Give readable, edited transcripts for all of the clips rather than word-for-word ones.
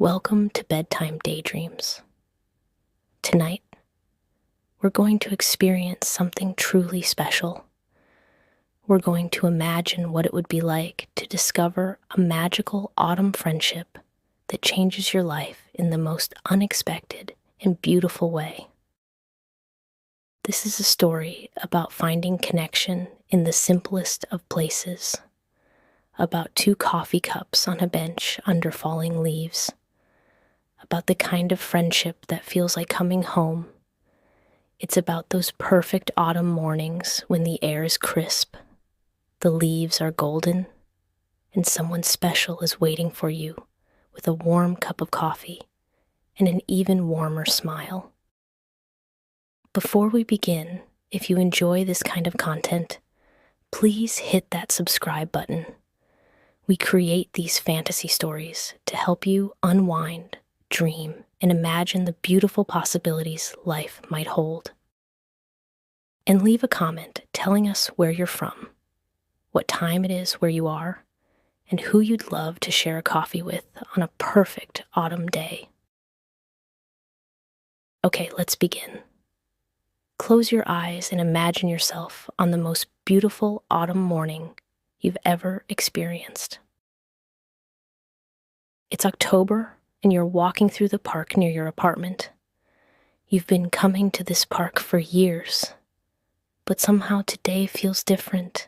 Welcome to Bedtime Daydreams. Tonight, we're going to experience something truly special. We're going to imagine what it would be like to discover a magical autumn friendship that changes your life in the most unexpected and beautiful way. This is a story about finding connection in the simplest of places, about two coffee cups on a bench under falling leaves, about the kind of friendship that feels like coming home. It's about those perfect autumn mornings when the air is crisp, the leaves are golden, and someone special is waiting for you with a warm cup of coffee and an even warmer smile. Before we begin, if you enjoy this kind of content, please hit that subscribe button. We create these fantasy stories to help you unwind, dream, and imagine the beautiful possibilities life might hold. And leave a comment telling us where you're from, what time it is where you are, and who you'd love to share a coffee with on a perfect autumn day. Okay, let's begin. Close your eyes and imagine yourself on the most beautiful autumn morning you've ever experienced. It's October, and you're walking through the park near your apartment. You've been coming to this park for years, but somehow today feels different.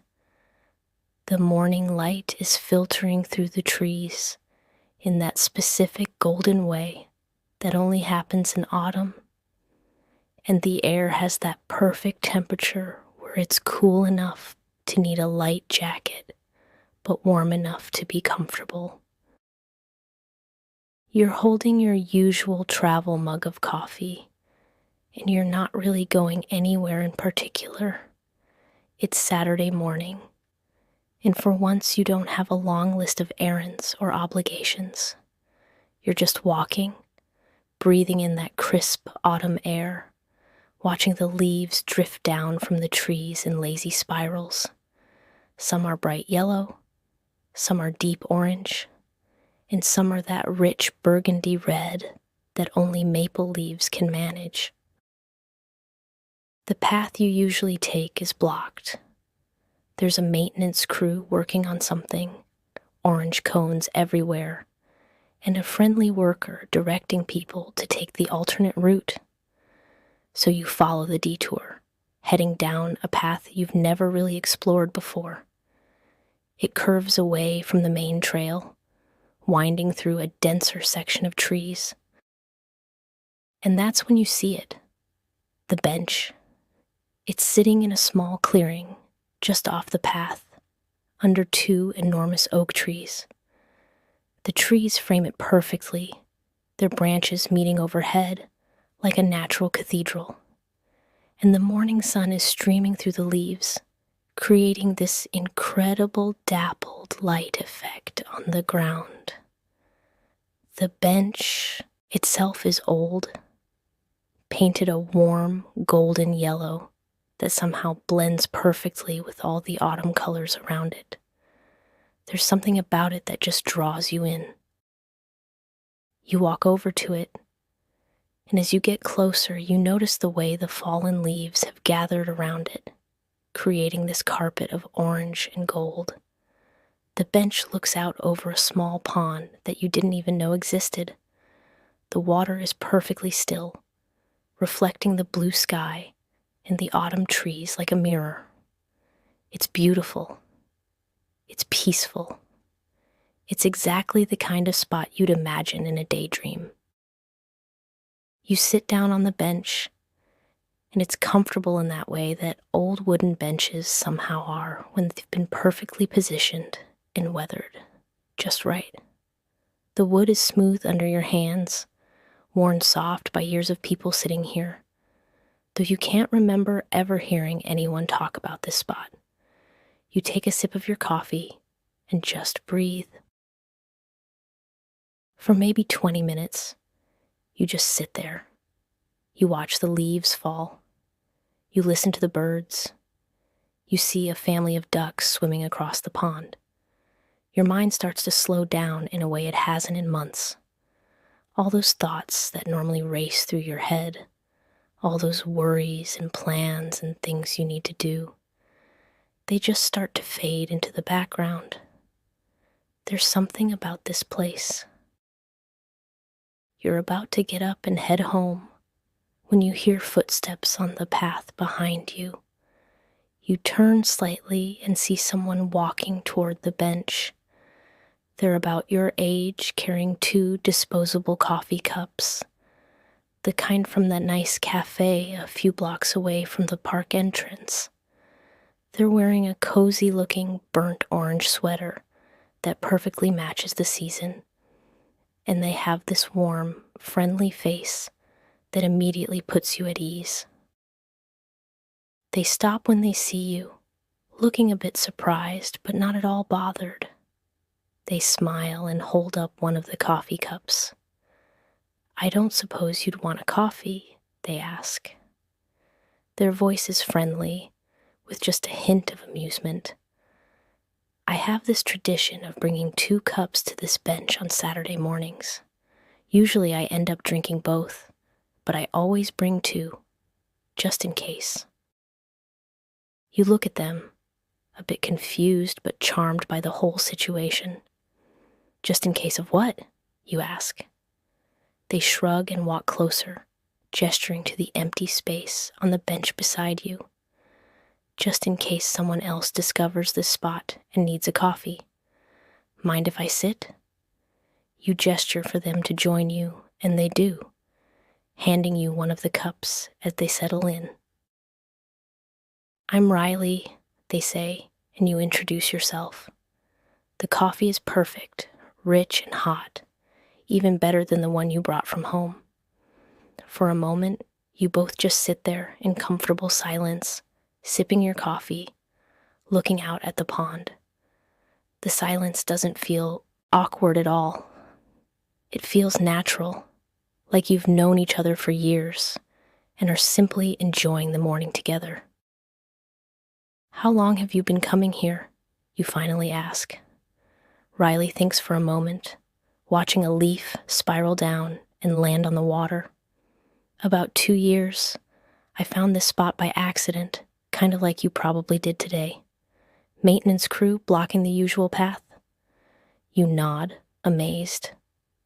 The morning light is filtering through the trees in that specific golden way that only happens in autumn, and the air has that perfect temperature where it's cool enough to need a light jacket, but warm enough to be comfortable. You're holding your usual travel mug of coffee, and you're not really going anywhere in particular. It's Saturday morning, and for once you don't have a long list of errands or obligations. You're just walking, breathing in that crisp autumn air, watching the leaves drift down from the trees in lazy spirals. Some are bright yellow, some are deep orange, and some are that rich burgundy red that only maple leaves can manage. The path you usually take is blocked. There's a maintenance crew working on something, orange cones everywhere, and a friendly worker directing people to take the alternate route. So you follow the detour, heading down a path you've never really explored before. It curves away from the main trail, winding through a denser section of trees. And that's when you see it, the bench. It's sitting in a small clearing just off the path, under two enormous oak trees. The trees frame it perfectly, their branches meeting overhead like a natural cathedral. And the morning sun is streaming through the leaves, creating this incredible dappled light effect on the ground. The bench itself is old, painted a warm golden yellow that somehow blends perfectly with all the autumn colors around it. There's something about it that just draws you in. You walk over to it, and as you get closer, you notice the way the fallen leaves have gathered around it, creating this carpet of orange and gold. The bench looks out over a small pond that you didn't even know existed. The water is perfectly still, reflecting the blue sky and the autumn trees like a mirror. It's beautiful. It's peaceful. It's exactly the kind of spot you'd imagine in a daydream. You sit down on the bench, and it's comfortable in that way that old wooden benches somehow are when they've been perfectly positioned and weathered just right. The wood is smooth under your hands, worn soft by years of people sitting here, though you can't remember ever hearing anyone talk about this spot. You take a sip of your coffee and just breathe. For maybe 20 minutes, you just sit there. You watch the leaves fall. You listen to the birds. You see a family of ducks swimming across the pond. Your mind starts to slow down in a way it hasn't in months. All those thoughts that normally race through your head, all those worries and plans and things you need to do, they just start to fade into the background. There's something about this place. You're about to get up and head home when you hear footsteps on the path behind you. You turn slightly and see someone walking toward the bench. They're about your age, carrying 2 disposable coffee cups, the kind from that nice cafe a few blocks away from the park entrance. They're wearing a cozy-looking burnt orange sweater that perfectly matches the season, and they have this warm, friendly face that immediately puts you at ease. They stop when they see you, looking a bit surprised but not at all bothered. They smile and hold up one of the coffee cups. "I don't suppose you'd want a coffee?" they ask. Their voice is friendly, with just a hint of amusement. "I have this tradition of bringing 2 cups to this bench on Saturday mornings. Usually I end up drinking both, but I always bring 2, just in case." You look at them, a bit confused but charmed by the whole situation. "Just in case of what?" you ask. They shrug and walk closer, gesturing to the empty space on the bench beside you. "Just in case someone else discovers this spot and needs a coffee. Mind if I sit?" You gesture for them to join you, and they do, handing you one of the cups as they settle in. "I'm Riley," they say, and you introduce yourself. The coffee is perfect, rich and hot, even better than the one you brought from home. For a moment, you both just sit there in comfortable silence, sipping your coffee, looking out at the pond. The silence doesn't feel awkward at all. It feels natural, like you've known each other for years and are simply enjoying the morning together. "How long have you been coming here?" you finally ask. Riley thinks for a moment, watching a leaf spiral down and land on the water. "About 2 years. I found this spot by accident, kind of like you probably did today. Maintenance crew blocking the usual path." You nod, amazed.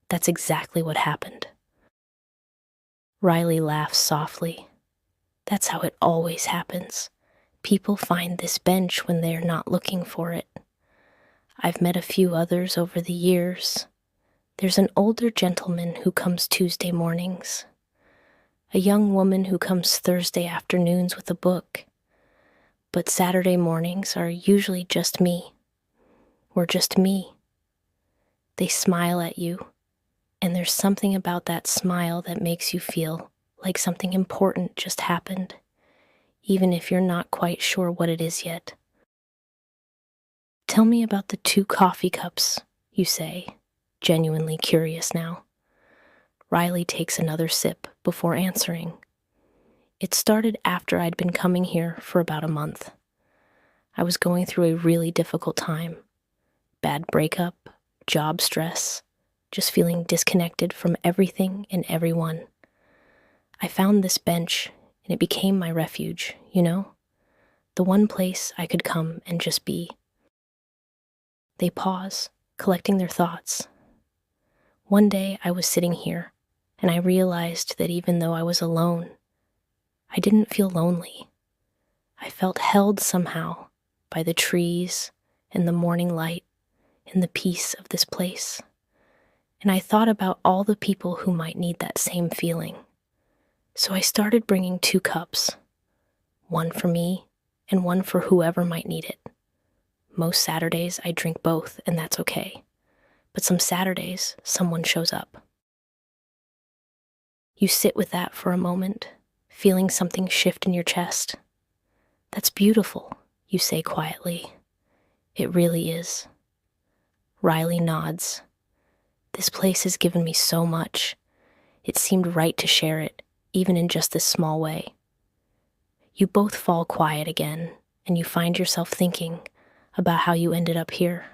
That's exactly what happened. Riley laughs softly. "That's how it always happens. People find this bench when they're not looking for it. I've met a few others over the years. There's an older gentleman who comes Tuesday mornings, a young woman who comes Thursday afternoons with a book. But Saturday mornings are usually just me. We're just me." They smile at you, and there's something about that smile that makes you feel like something important just happened, even if you're not quite sure what it is yet. "Tell me about the 2 coffee cups," you say, genuinely curious now. Riley takes another sip before answering. "It started after I'd been coming here for about a month. I was going through a really difficult time. Bad breakup, job stress, just feeling disconnected from everything and everyone. I found this bench, and it became my refuge, you know? The one place I could come and just be." They pause, collecting their thoughts. "One day I was sitting here, and I realized that even though I was alone, I didn't feel lonely. I felt held somehow by the trees and the morning light and the peace of this place. And I thought about all the people who might need that same feeling. So I started bringing 2 cups, one for me and one for whoever might need it. Most Saturdays I drink both, and that's okay. But some Saturdays, someone shows up." You sit with that for a moment, feeling something shift in your chest. "That's beautiful," you say quietly. "It really is." Riley nods. "This place has given me so much. It seemed right to share it, even in just this small way." You both fall quiet again, and you find yourself thinking about how you ended up here,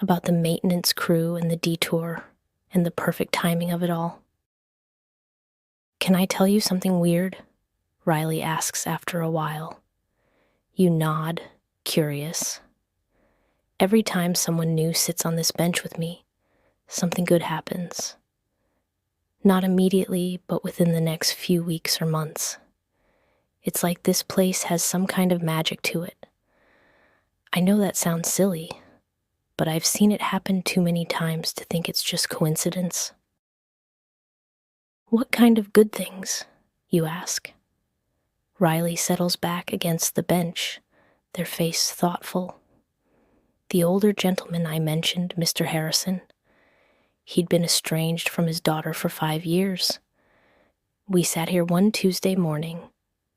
about the maintenance crew and the detour, and the perfect timing of it all. "Can I tell you something weird?" Riley asks after a while. You nod, curious. "Every time someone new sits on this bench with me, something good happens. Not immediately, but within the next few weeks or months. It's like this place has some kind of magic to it. I know that sounds silly, but I've seen it happen too many times to think it's just coincidence." "What kind of good things?" you ask. Riley settles back against the bench, their face thoughtful. "The older gentleman I mentioned, Mr. Harrison, he'd been estranged from his daughter for 5 years. We sat here one Tuesday morning,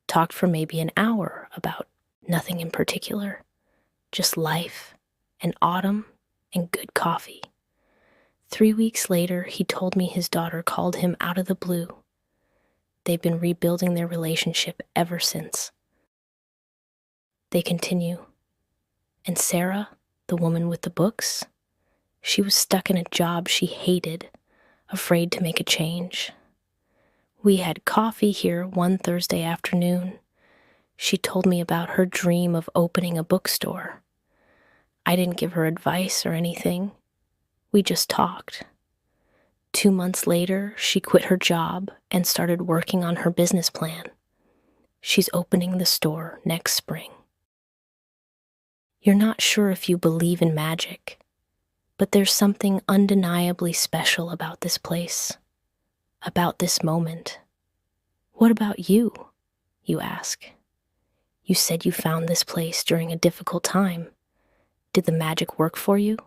talked for maybe an hour about nothing in particular, just life and autumn and good coffee. 3 weeks later, he told me his daughter called him out of the blue. They've been rebuilding their relationship ever since." They continue. "And Sarah, the woman with the books, she was stuck in a job she hated, afraid to make a change. We had coffee here one Thursday afternoon. She told me about her dream of opening a bookstore. I didn't give her advice or anything. We just talked. 2 months later, she quit her job and started working on her business plan. She's opening the store next spring. You're not sure if you believe in magic, but there's something undeniably special about this place, about this moment. What about you?" you ask. "You said you found this place during a difficult time. Did the magic work for you?"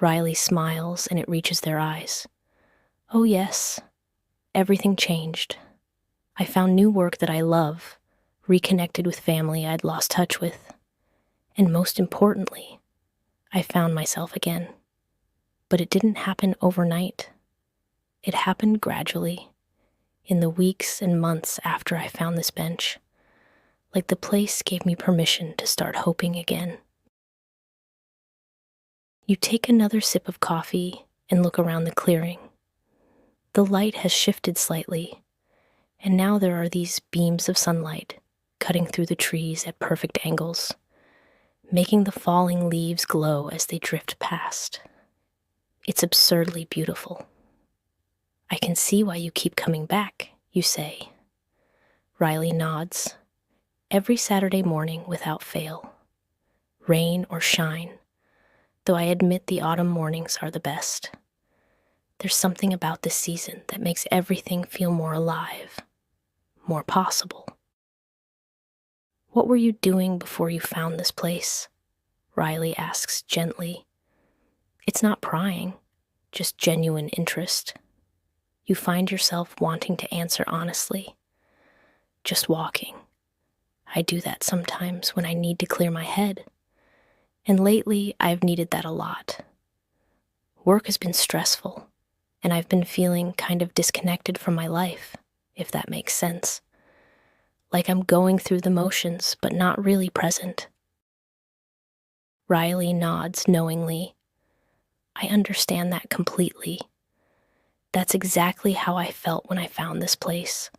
Riley smiles and it reaches their eyes. "Oh yes, everything changed. I found new work that I love, reconnected with family I'd lost touch with, and most importantly, I found myself again. But it didn't happen overnight. It happened gradually, in the weeks and months after I found this bench, like the place gave me permission to start hoping again." You take another sip of coffee and look around the clearing. The light has shifted slightly, and now there are these beams of sunlight cutting through the trees at perfect angles, making the falling leaves glow as they drift past. It's absurdly beautiful. "I can see why you keep coming back," you say. Riley nods. "Every Saturday morning without fail, rain or shine, though I admit the autumn mornings are the best. There's something about this season that makes everything feel more alive, more possible." "What were you doing before you found this place?" Riley asks gently. It's not prying, just genuine interest. You find yourself wanting to answer honestly. "Just walking. I do that sometimes when I need to clear my head. And lately, I've needed that a lot. Work has been stressful, and I've been feeling kind of disconnected from my life, if that makes sense. Like I'm going through the motions, but not really present." Riley nods knowingly. "I understand that completely. That's exactly how I felt when I found this place.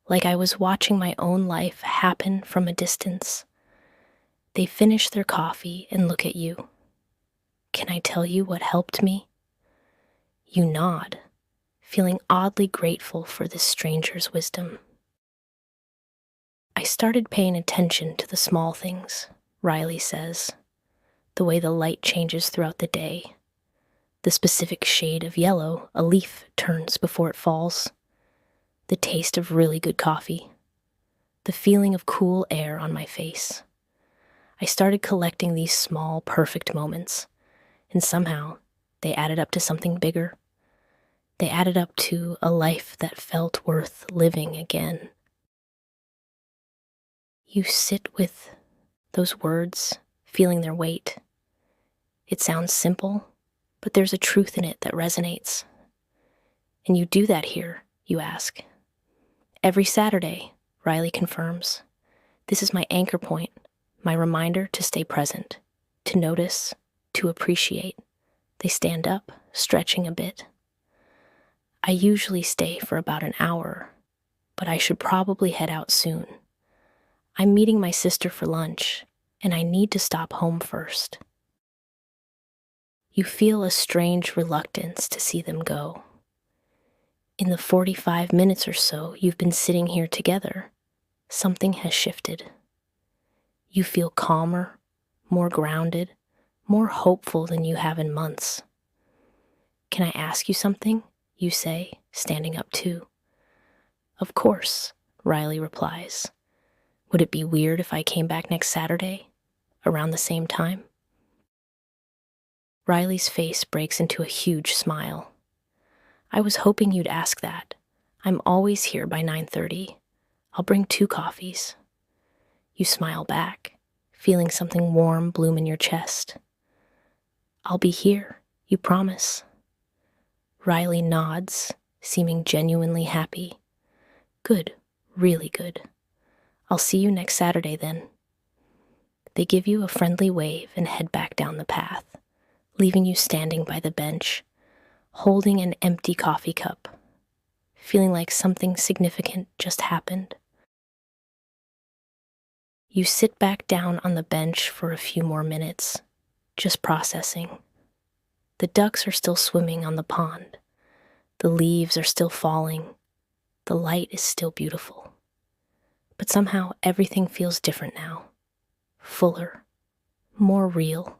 Like I was watching my own life happen from a distance." They finish their coffee and look at you. "Can I tell you what helped me?" You nod, feeling oddly grateful for this stranger's wisdom. "I started paying attention to the small things," Riley says. "The way the light changes throughout the day, the specific shade of yellow a leaf turns before it falls, the taste of really good coffee, the feeling of cool air on my face. I started collecting these small, perfect moments, and somehow they added up to something bigger. They added up to a life that felt worth living again." You sit with those words, feeling their weight. It sounds simple, but there's a truth in it that resonates. "And you do that here?" you ask. "Every Saturday," Riley confirms. "This is my anchor point, my reminder to stay present, to notice, to appreciate." They stand up, stretching a bit. I usually stay for about an hour, but I should probably head out soon. I'm meeting my sister for lunch, and I need to stop home first. You feel a strange reluctance to see them go. In the 45 minutes or so you've been sitting here together, something has shifted. You feel calmer, more grounded, more hopeful than you have in months. "Can I ask you something?" you say, standing up too. "Of course," Riley replies. "Would it be weird if I came back next Saturday, around the same time?" Riley's face breaks into a huge smile. "I was hoping you'd ask that. I'm always here by 9:30. I'll bring 2 coffees. You smile back, feeling something warm bloom in your chest. "I'll be here, you promise?" Riley nods, seeming genuinely happy. "Good, really good. I'll see you next Saturday then." They give you a friendly wave and head back down the path, leaving you standing by the bench, holding an empty coffee cup, feeling like something significant just happened. You sit back down on the bench for a few more minutes, just processing. The ducks are still swimming on the pond. The leaves are still falling. The light is still beautiful. But somehow everything feels different now. Fuller, more real.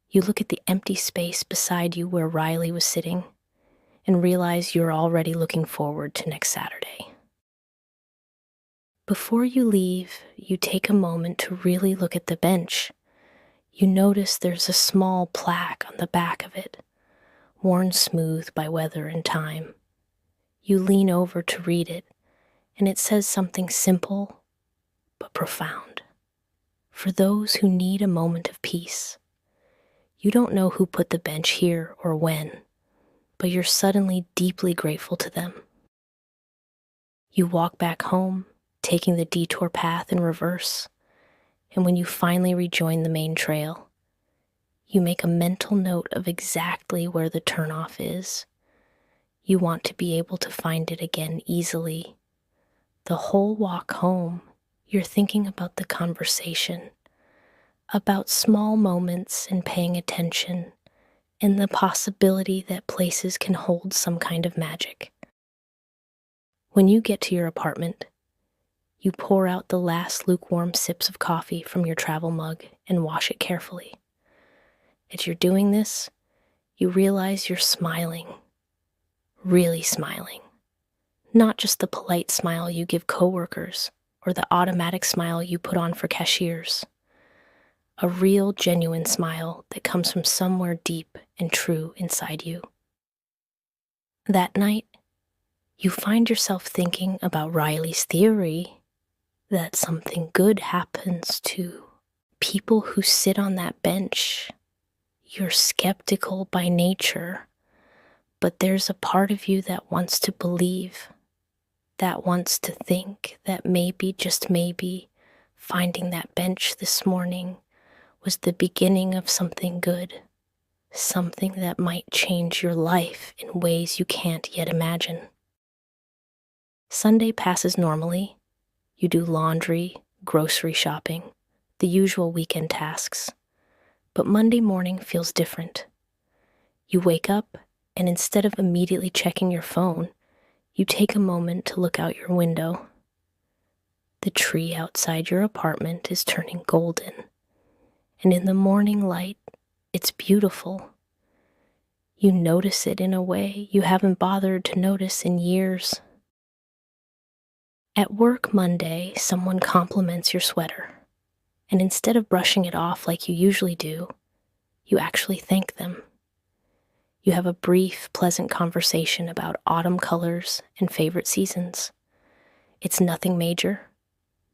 You look at the empty space beside you where Riley was sitting and realize you're already looking forward to next Saturday. Before you leave, you take a moment to really look at the bench. You notice there's a small plaque on the back of it, worn smooth by weather and time. You lean over to read it, and it says something simple but profound. For those who need a moment of peace. You don't know who put the bench here or when, but you're suddenly deeply grateful to them. You walk back home, taking the detour path in reverse, and when you finally rejoin the main trail, you make a mental note of exactly where the turnoff is. You want to be able to find it again easily. The whole walk home, you're thinking about the conversation, about small moments and paying attention, and the possibility that places can hold some kind of magic. When you get to your apartment, you pour out the last lukewarm sips of coffee from your travel mug and wash it carefully. As you're doing this, you realize you're smiling, really smiling. Not just the polite smile you give coworkers or the automatic smile you put on for cashiers. A real, genuine smile that comes from somewhere deep and true inside you. That night, you find yourself thinking about Riley's theory that something good happens to people who sit on that bench. You're skeptical by nature, but there's a part of you that wants to believe, that wants to think that maybe, just maybe, finding that bench this morning was the beginning of something good, something that might change your life in ways you can't yet imagine. Sunday passes normally. You do laundry, grocery shopping, the usual weekend tasks. But Monday morning feels different. You wake up, and instead of immediately checking your phone, you take a moment to look out your window. The tree outside your apartment is turning golden, and in the morning light, it's beautiful. You notice it in a way you haven't bothered to notice in years. At work Monday, someone compliments your sweater, and instead of brushing it off like you usually do, you actually thank them. You have a brief, pleasant conversation about autumn colors and favorite seasons. It's nothing major,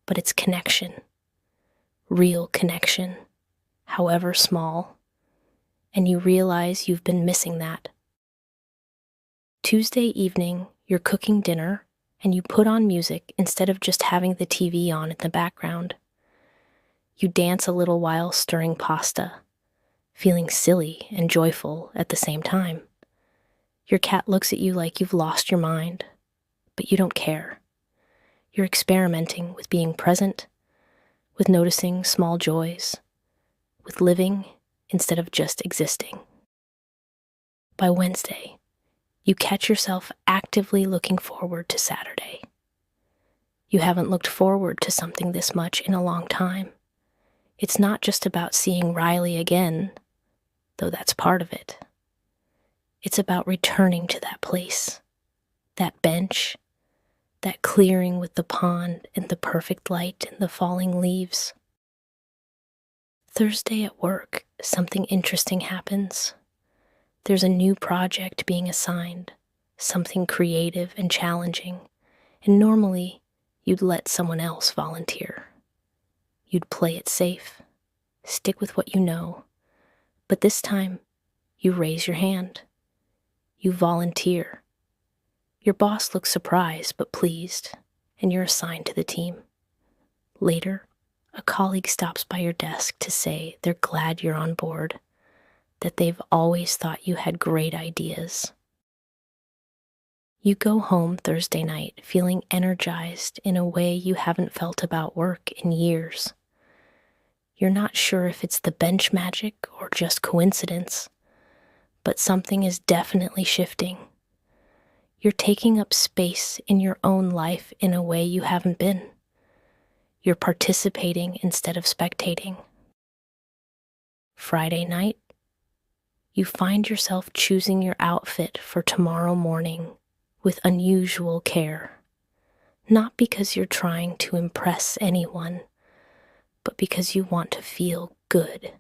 but it's connection. Real connection, however small, and you realize you've been missing that. Tuesday evening, you're cooking dinner, and you put on music instead of just having the TV on in the background. You dance a little while stirring pasta, feeling silly and joyful at the same time. Your cat looks at you like you've lost your mind, but you don't care. You're experimenting with being present, with noticing small joys, with living instead of just existing. By Wednesday, you catch yourself actively looking forward to Saturday. You haven't looked forward to something this much in a long time. It's not just about seeing Riley again, though that's part of it. It's about returning to that place, that bench, that clearing with the pond and the perfect light and the falling leaves. Thursday at work, something interesting happens. There's a new project being assigned, something creative and challenging, and normally you'd let someone else volunteer. You'd play it safe, stick with what you know, but this time you raise your hand. You volunteer. Your boss looks surprised but pleased, and you're assigned to the team. Later, a colleague stops by your desk to say they're glad you're on board, that they've always thought you had great ideas. You go home Thursday night feeling energized in a way you haven't felt about work in years. You're not sure if it's the bench magic or just coincidence, but something is definitely shifting. You're taking up space in your own life in a way you haven't been. You're participating instead of spectating. Friday night, you find yourself choosing your outfit for tomorrow morning with unusual care, not because you're trying to impress anyone, but because you want to feel good.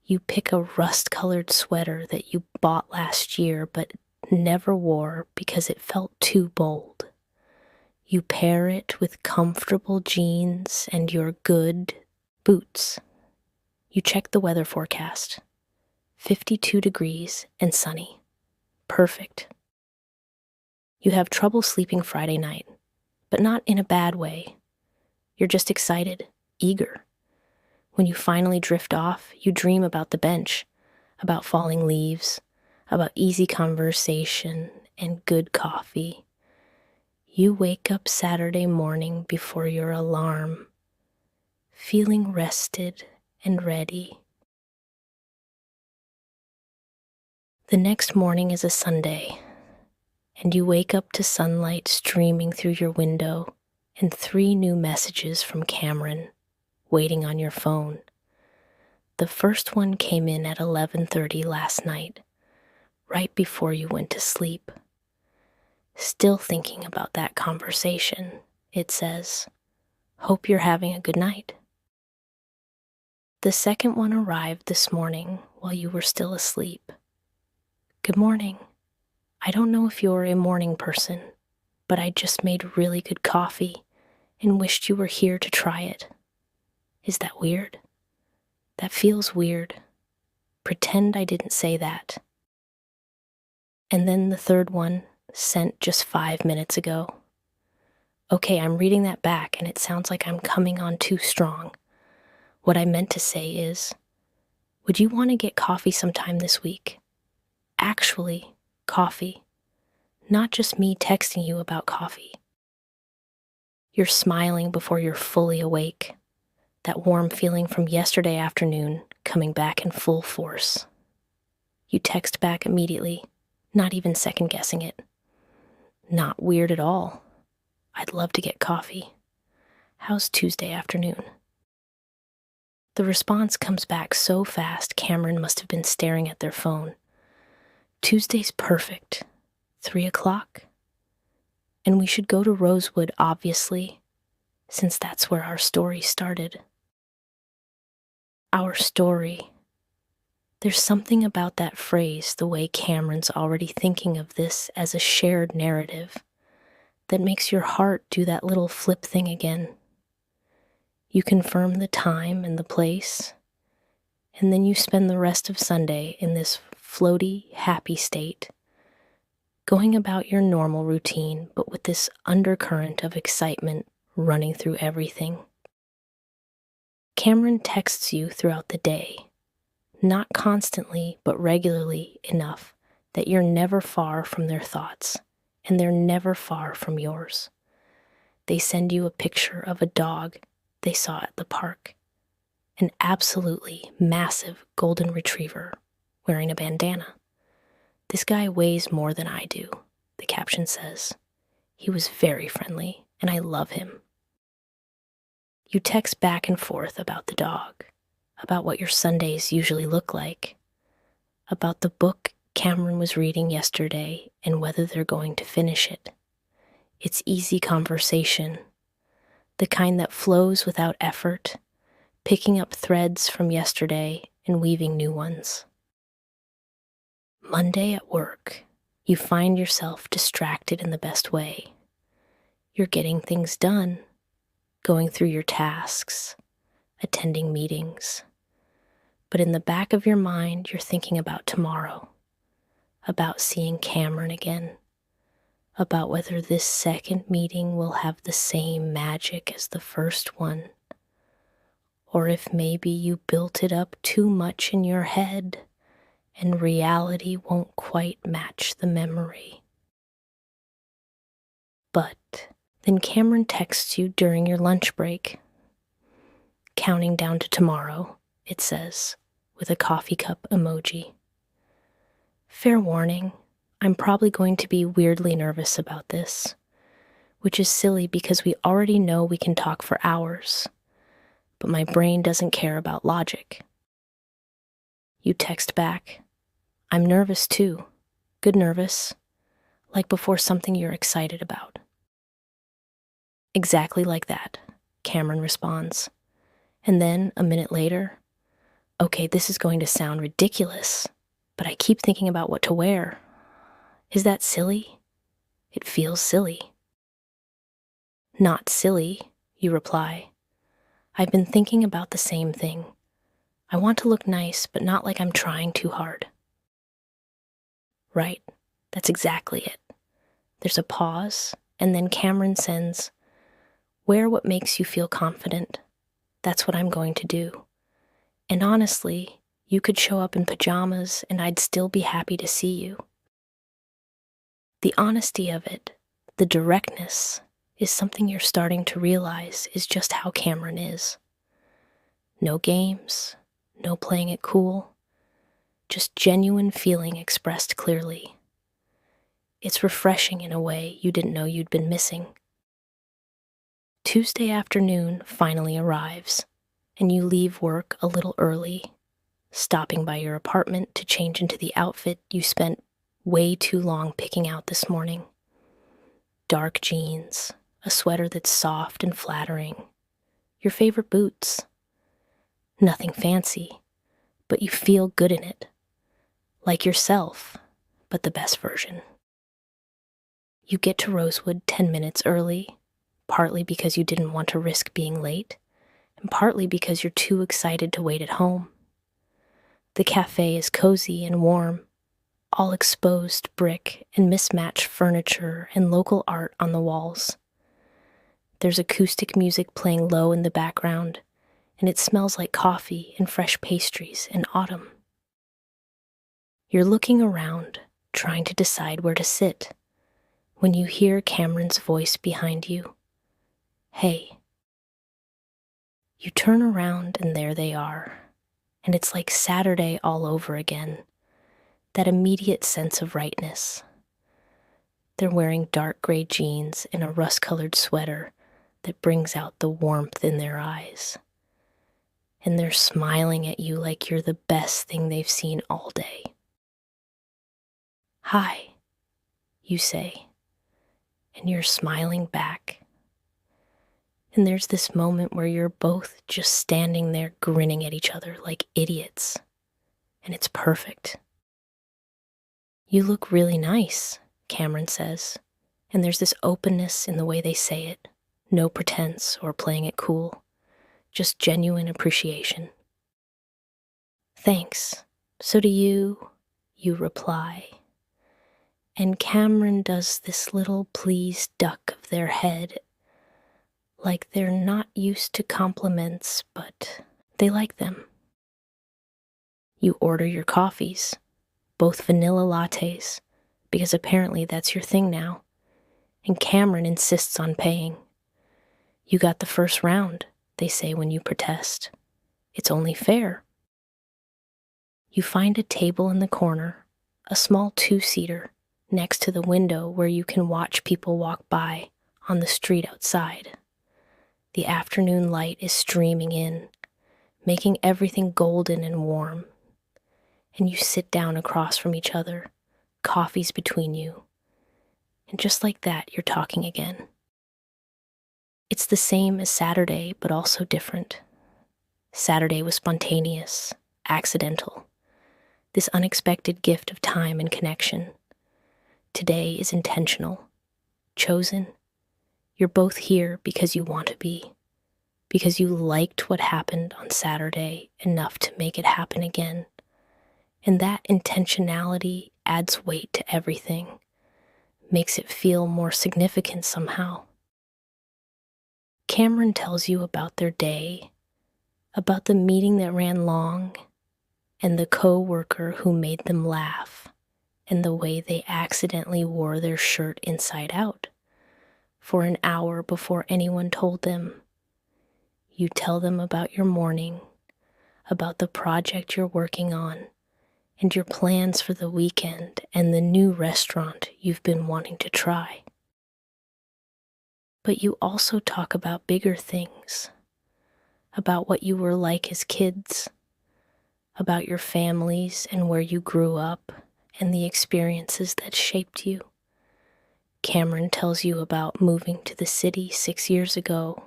You pick a rust-colored sweater that you bought last year but never wore because it felt too bold. You pair it with comfortable jeans and your good boots. You check the weather forecast. 52 degrees and sunny. Perfect. You have trouble sleeping Friday night, but not in a bad way. You're just excited, eager. When you finally drift off, you dream about the bench, about falling leaves, about easy conversation and good coffee. You wake up Saturday morning before your alarm, feeling rested and ready. The next morning is a Sunday, and you wake up to sunlight streaming through your window and 3 new messages from Cameron waiting on your phone. The first one came in at 11:30 last night, right before you went to sleep. Still thinking about that conversation, it says, "Hope you're having a good night." The second one arrived this morning while you were still asleep. "Good morning. I don't know if you're a morning person, but I just made really good coffee and wished you were here to try it. Is that weird? That feels weird. Pretend I didn't say that." And then the third one, sent just 5 minutes ago. Okay, I'm reading that back and it sounds like I'm coming on too strong. What I meant to say is, would you want to get coffee sometime this week? Actually, coffee. Not just me texting you about coffee. You're smiling before you're fully awake. That warm feeling from yesterday afternoon coming back in full force. You text back immediately, not even second-guessing it. Not weird at all. I'd love to get coffee. How's Tuesday afternoon? The response comes back so fast Cameron must have been staring at their phone. Tuesday's perfect. 3 o'clock? And we should go to Rosewood, obviously, since that's where our story started. Our story. There's something about that phrase, the way Cameron's already thinking of this as a shared narrative, that makes your heart do that little flip thing again. You confirm the time and the place, and then you spend the rest of Sunday in this floaty, happy state, going about your normal routine, but with this undercurrent of excitement running through everything. Cameron texts you throughout the day, Not constantly, but regularly enough that you're never far from their thoughts, and they're never far from yours. They send you a picture of a dog they saw at the park, an absolutely massive golden retriever wearing a bandana. This guy weighs more than I do, the caption says. He was very friendly, and I love him. You text back and forth about the dog, about what your Sundays usually look like, about the book Cameron was reading yesterday and whether they're going to finish it. It's easy conversation, the kind that flows without effort, picking up threads from yesterday and weaving new ones. Monday at work, you find yourself distracted in the best way. You're getting things done, going through your tasks, attending meetings. But in the back of your mind, you're thinking about tomorrow, about seeing Cameron again, about whether this second meeting will have the same magic as the first one, or if maybe you built it up too much in your head and reality won't quite match the memory. But then Cameron texts you during your lunch break. Counting down to tomorrow, it says, with a coffee cup emoji. Fair warning, I'm probably going to be weirdly nervous about this, which is silly because we already know we can talk for hours, but my brain doesn't care about logic. You text back, I'm nervous too, good nervous, like before something you're excited about. Exactly like that, Cameron responds. And then, a minute later, okay, this is going to sound ridiculous, but I keep thinking about what to wear. Is that silly? It feels silly. Not silly, you reply. I've been thinking about the same thing. I want to look nice, but not like I'm trying too hard. Right, that's exactly it. There's a pause, and then Cameron sends, wear what makes you feel confident. That's what I'm going to do. And honestly, you could show up in pajamas and I'd still be happy to see you. The honesty of it, the directness, is something you're starting to realize is just how Cameron is. No games, no playing it cool, just genuine feeling expressed clearly. It's refreshing in a way you didn't know you'd been missing. Tuesday afternoon finally arrives, and you leave work a little early, stopping by your apartment to change into the outfit you spent way too long picking out this morning. Dark jeans, a sweater that's soft and flattering, your favorite boots. Nothing fancy, but you feel good in it. Like yourself, but the best version. You get to Rosewood 10 minutes early, partly because you didn't want to risk being late, and partly because you're too excited to wait at home. The cafe is cozy and warm, all exposed brick and mismatched furniture and local art on the walls. There's acoustic music playing low in the background, and it smells like coffee and fresh pastries and autumn. You're looking around, trying to decide where to sit, when you hear Cameron's voice behind you. Hey. You turn around and there they are, and it's like Saturday all over again, that immediate sense of rightness. They're wearing dark gray jeans and a rust-colored sweater that brings out the warmth in their eyes. And they're smiling at you like you're the best thing they've seen all day. Hi, you say, and you're smiling back. And there's this moment where you're both just standing there grinning at each other like idiots. And it's perfect. You look really nice, Cameron says. And there's this openness in the way they say it. No pretense or playing it cool. Just genuine appreciation. Thanks. So do you, you reply. And Cameron does this little pleased duck of their head, like they're not used to compliments, but they like them. You order your coffees, both vanilla lattes, because apparently that's your thing now, and Cameron insists on paying. You got the first round, they say when you protest. It's only fair. You find a table in the corner, a small two-seater, next to the window where you can watch people walk by on the street outside. The afternoon light is streaming in, making everything golden and warm. And you sit down across from each other, coffees between you. And just like that, you're talking again. It's the same as Saturday, but also different. Saturday was spontaneous, accidental, this unexpected gift of time and connection. Today is intentional, chosen. You're both here because you want to be, because you liked what happened on Saturday enough to make it happen again. And that intentionality adds weight to everything, makes it feel more significant somehow. Cameron tells you about their day, about the meeting that ran long, and the co-worker who made them laugh, and the way they accidentally wore their shirt inside out for an hour before anyone told them. You tell them about your morning, about the project you're working on, and your plans for the weekend and the new restaurant you've been wanting to try. But you also talk about bigger things, about what you were like as kids, about your families and where you grew up and the experiences that shaped you. Cameron tells you about moving to the city 6 years ago,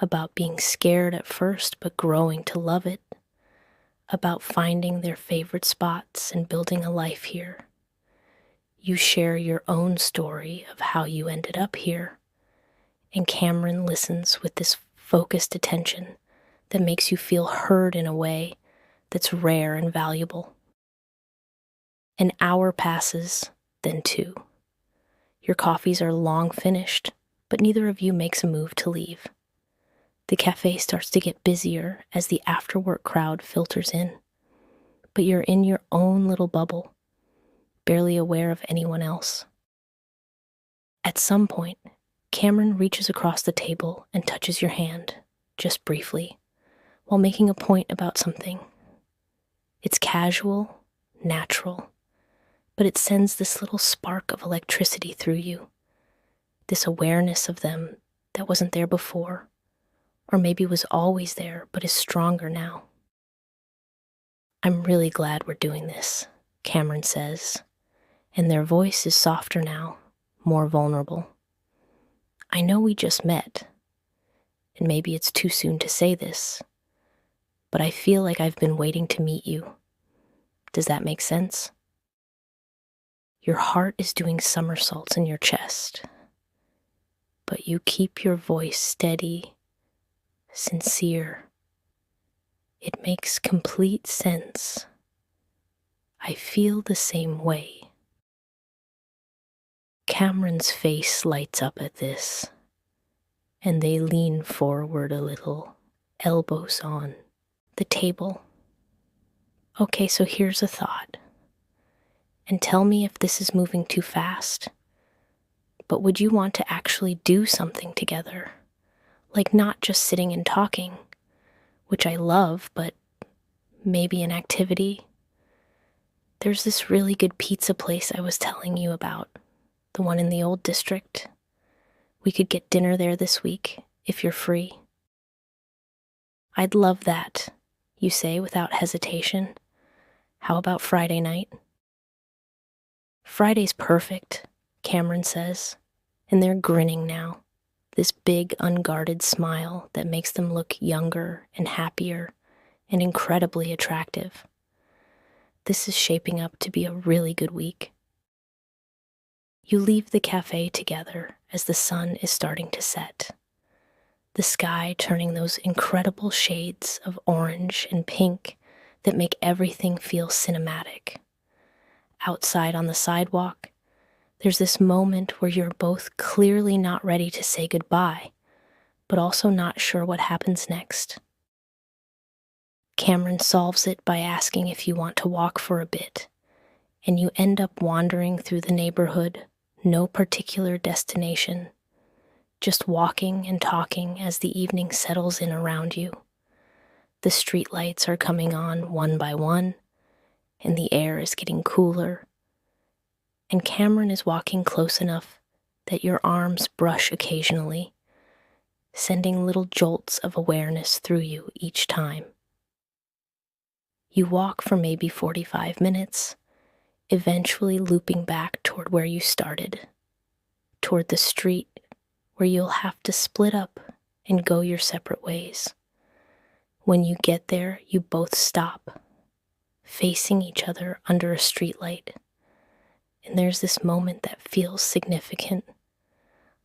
about being scared at first but growing to love it, about finding their favorite spots and building a life here. You share your own story of how you ended up here, and Cameron listens with this focused attention that makes you feel heard in a way that's rare and valuable. An hour passes, then 2. Your coffees are long finished, but neither of you makes a move to leave. The cafe starts to get busier as the after-work crowd filters in, but you're in your own little bubble, barely aware of anyone else. At some point, Cameron reaches across the table and touches your hand, just briefly, while making a point about something. It's casual, natural, but it sends this little spark of electricity through you, this awareness of them that wasn't there before, or maybe was always there but is stronger now. I'm really glad we're doing this, Cameron says, and their voice is softer now, more vulnerable. I know we just met, and maybe it's too soon to say this, but I feel like I've been waiting to meet you. Does that make sense? Your heart is doing somersaults in your chest, but you keep your voice steady, sincere. It makes complete sense. I feel the same way. Cameron's face lights up at this, and they lean forward a little, elbows on the table. Okay, so here's a thought. And tell me if this is moving too fast. But would you want to actually do something together? Like not just sitting and talking, which I love, but maybe an activity? There's this really good pizza place I was telling you about, the one in the old district. We could get dinner there this week, if you're free. I'd love that, you say without hesitation. How about Friday night? Friday's perfect, Cameron says, and they're grinning now, this big, unguarded smile that makes them look younger and happier and incredibly attractive. This is shaping up to be a really good week. You leave the cafe together as the sun is starting to set, the sky turning those incredible shades of orange and pink that make everything feel cinematic. Outside on the sidewalk, there's this moment where you're both clearly not ready to say goodbye, but also not sure what happens next. Cameron solves it by asking if you want to walk for a bit, and you end up wandering through the neighborhood, no particular destination, just walking and talking as the evening settles in around you. The streetlights are coming on one by one, and the air is getting cooler, and Cameron is walking close enough that your arms brush occasionally, sending little jolts of awareness through you each time. You walk for maybe 45 minutes, eventually looping back toward where you started, toward the street where you'll have to split up and go your separate ways. When you get there, you both stop, facing each other under a streetlight, and there's this moment that feels significant,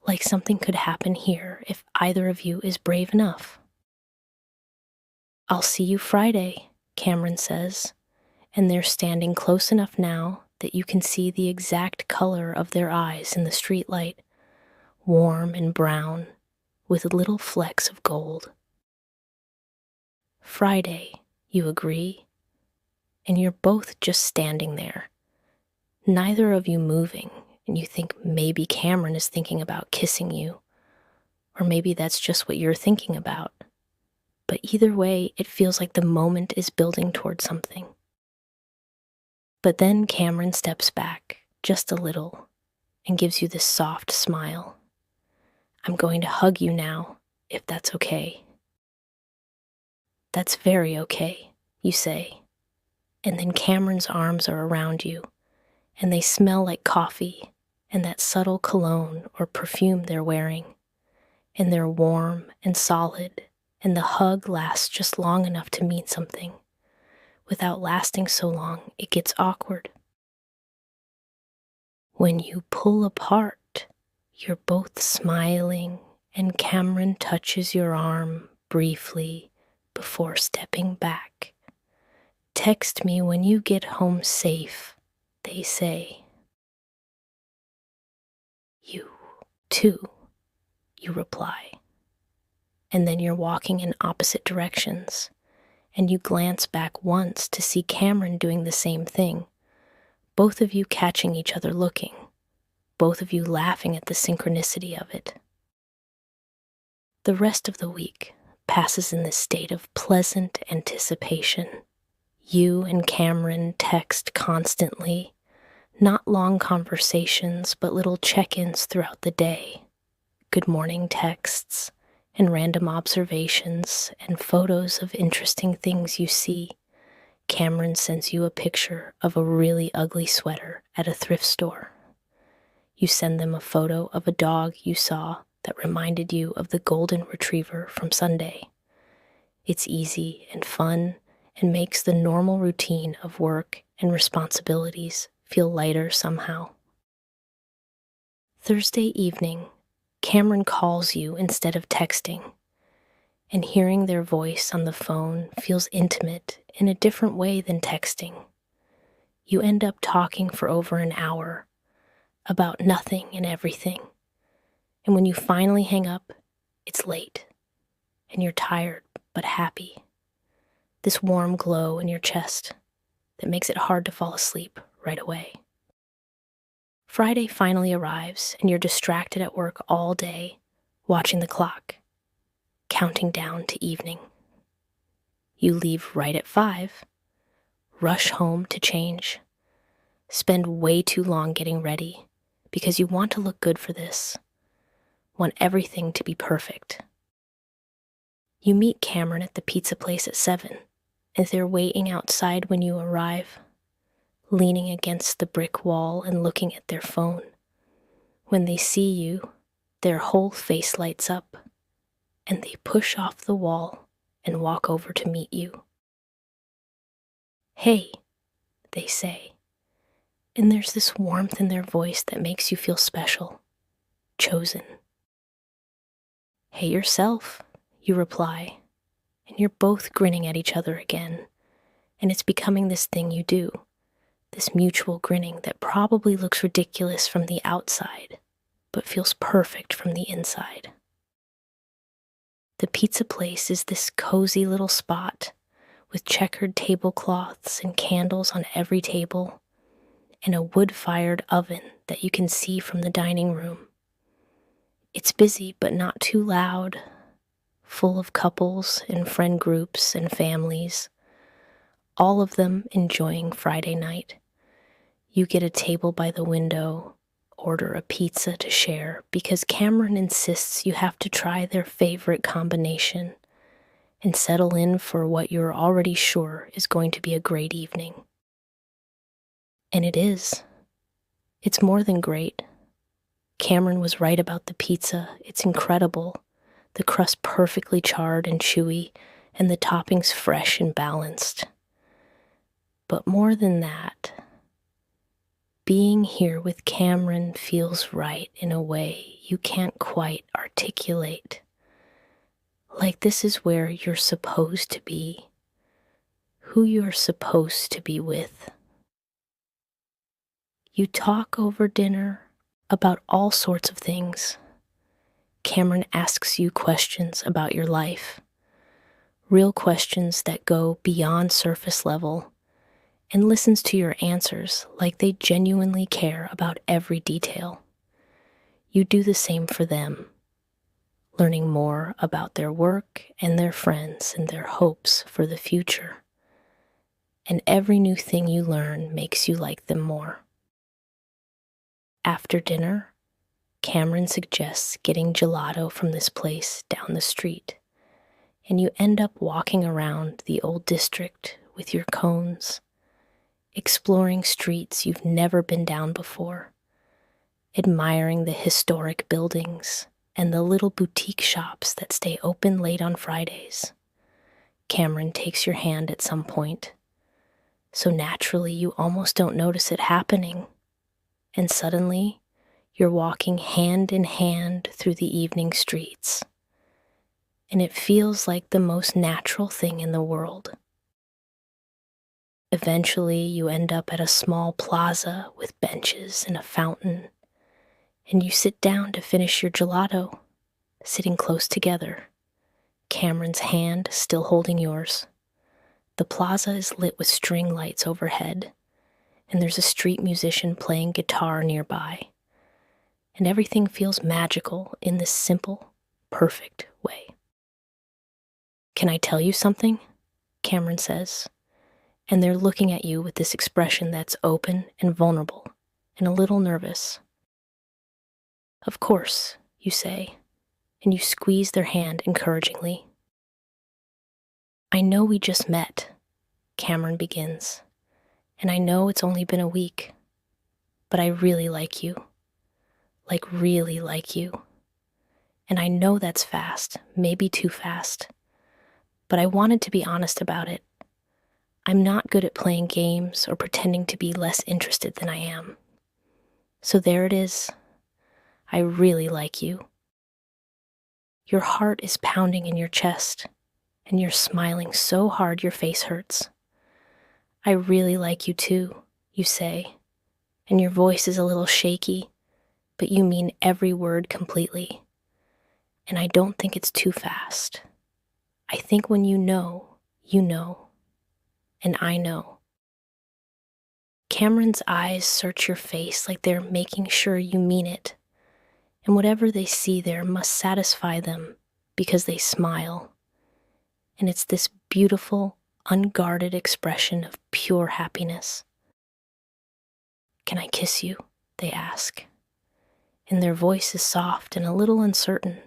like something could happen here if either of you is brave enough. "I'll see you Friday," Cameron says, and they're standing close enough now that you can see the exact color of their eyes in the streetlight, warm and brown, with little flecks of gold. "Friday," you agree, and you're both just standing there, neither of you moving, and you think maybe Cameron is thinking about kissing you, or maybe that's just what you're thinking about. But either way, it feels like the moment is building towards something. But then Cameron steps back just a little and gives you this soft smile. "I'm going to hug you now, if that's okay." "That's very okay," you say. And then Cameron's arms are around you, and they smell like coffee and that subtle cologne or perfume they're wearing. And they're warm and solid, and the hug lasts just long enough to mean something. Without lasting so long, it gets awkward. When you pull apart, you're both smiling, and Cameron touches your arm briefly before stepping back. "Text me when you get home safe," they say. "You too," you reply. And then you're walking in opposite directions, and you glance back once to see Cameron doing the same thing, both of you catching each other looking, both of you laughing at the synchronicity of it. The rest of the week passes in this state of pleasant anticipation. You and Cameron text constantly, not long conversations, but little check-ins throughout the day. Good morning texts, and random observations, and photos of interesting things you see. Cameron sends you a picture of a really ugly sweater at a thrift store. You send them a photo of a dog you saw that reminded you of the golden retriever from Sunday. It's easy and fun and makes the normal routine of work and responsibilities feel lighter somehow. Thursday evening, Cameron calls you instead of texting, and hearing their voice on the phone feels intimate in a different way than texting. You end up talking for over an hour about nothing and everything, and when you finally hang up, it's late, and you're tired but happy. This warm glow in your chest that makes it hard to fall asleep right away. Friday finally arrives, and you're distracted at work all day, watching the clock, counting down to evening. You leave right at 5, rush home to change, spend way too long getting ready because you want to look good for this, want everything to be perfect. You meet Cameron at the pizza place at 7, and they're waiting outside when you arrive, leaning against the brick wall and looking at their phone. When they see you, their whole face lights up, and they push off the wall and walk over to meet you. "Hey," they say, and there's this warmth in their voice that makes you feel special, chosen. "Hey yourself," you reply, and you're both grinning at each other again, and it's becoming this thing you do. This mutual grinning that probably looks ridiculous from the outside, but feels perfect from the inside. The pizza place is this cozy little spot with checkered tablecloths and candles on every table, and a wood-fired oven that you can see from the dining room. It's busy but not too loud, full of couples and friend groups and families, all of them enjoying Friday night. You get a table by the window, order a pizza to share because Cameron insists you have to try their favorite combination, and settle in for what you're already sure is going to be a great evening. And it is. It's more than great. Cameron was right about the pizza. It's incredible. The crust perfectly charred and chewy, and the toppings fresh and balanced. But more than that, being here with Cameron feels right in a way you can't quite articulate. Like this is where you're supposed to be, who you're supposed to be with. You talk over dinner about all sorts of things. Cameron asks you questions about your life, real questions that go beyond surface level, and listens to your answers like they genuinely care about every detail. You do the same for them, learning more about their work and their friends and their hopes for the future. And every new thing you learn makes you like them more. After dinner, Cameron suggests getting gelato from this place down the street, and you end up walking around the old district with your cones, exploring streets you've never been down before, admiring the historic buildings and the little boutique shops that stay open late on Fridays. Cameron takes your hand at some point, so naturally you almost don't notice it happening, and suddenly you're walking hand in hand through the evening streets, and it feels like the most natural thing in the world. Eventually, you end up at a small plaza with benches and a fountain, and you sit down to finish your gelato, sitting close together, Cameron's hand still holding yours. The plaza is lit with string lights overhead, and there's a street musician playing guitar nearby, and everything feels magical in this simple, perfect way. "Can I tell you something?" Cameron says, and they're looking at you with this expression that's open and vulnerable and a little nervous. "Of course," you say, and you squeeze their hand encouragingly. "I know we just met," Cameron begins, "and I know it's only been a week, but I really like you. Like really like you. And I know that's fast, maybe too fast, but I wanted to be honest about it. I'm not good at playing games or pretending to be less interested than I am. So there it is. I really like you." Your heart is pounding in your chest, and you're smiling so hard your face hurts. "I really like you too," you say, and your voice is a little shaky, but you mean every word completely. And I don't think it's too fast. I think when you know, and I know. Cameron's eyes search your face like they're making sure you mean it, and whatever they see there must satisfy them because they smile. And it's this beautiful, unguarded expression of pure happiness. "Can I kiss you?" they ask. And their voice is soft and a little uncertain,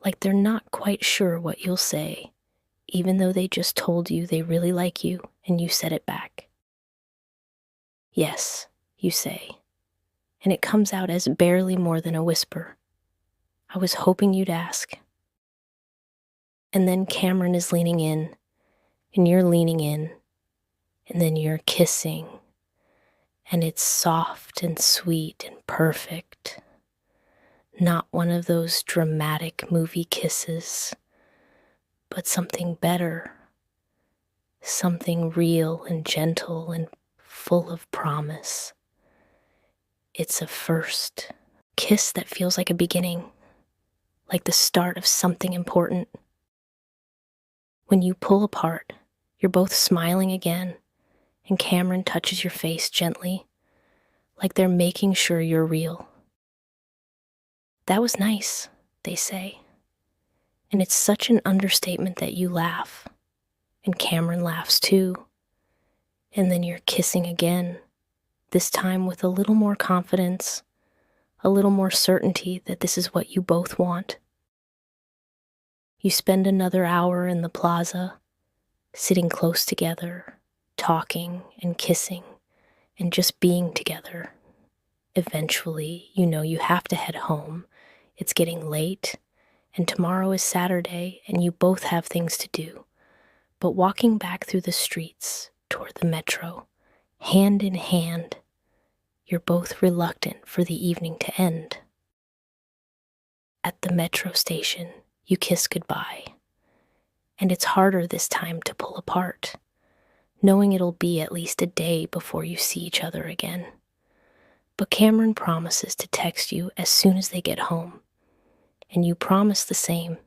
like they're not quite sure what you'll say, even though they just told you they really like you and you said it back. "Yes," you say, and it comes out as barely more than a whisper. "I was hoping you'd ask." And then Cameron is leaning in, and you're leaning in, and then you're kissing, and it's soft and sweet and perfect. Not one of those dramatic movie kisses, but something better, something real and gentle and full of promise. It's a first kiss that feels like a beginning, like the start of something important. When you pull apart, You're both smiling again, and Cameron touches your face gently, like they're making sure you're real. "That was nice," they say. And it's such an understatement that you laugh, and Cameron laughs too. And then you're kissing again, this time with a little more confidence, a little more certainty that this is what you both want. You spend another hour in the plaza, sitting close together, talking and kissing, and just being together. Eventually, you know you have to head home. It's getting late, and tomorrow is Saturday, and you both have things to do. But walking back through the streets toward the metro, hand in hand, you're both reluctant for the evening to end. At the metro station, you kiss goodbye. And it's harder this time to pull apart, knowing it'll be at least a day before you see each other again. But Cameron promises to text you as soon as they get home, and you promise the same.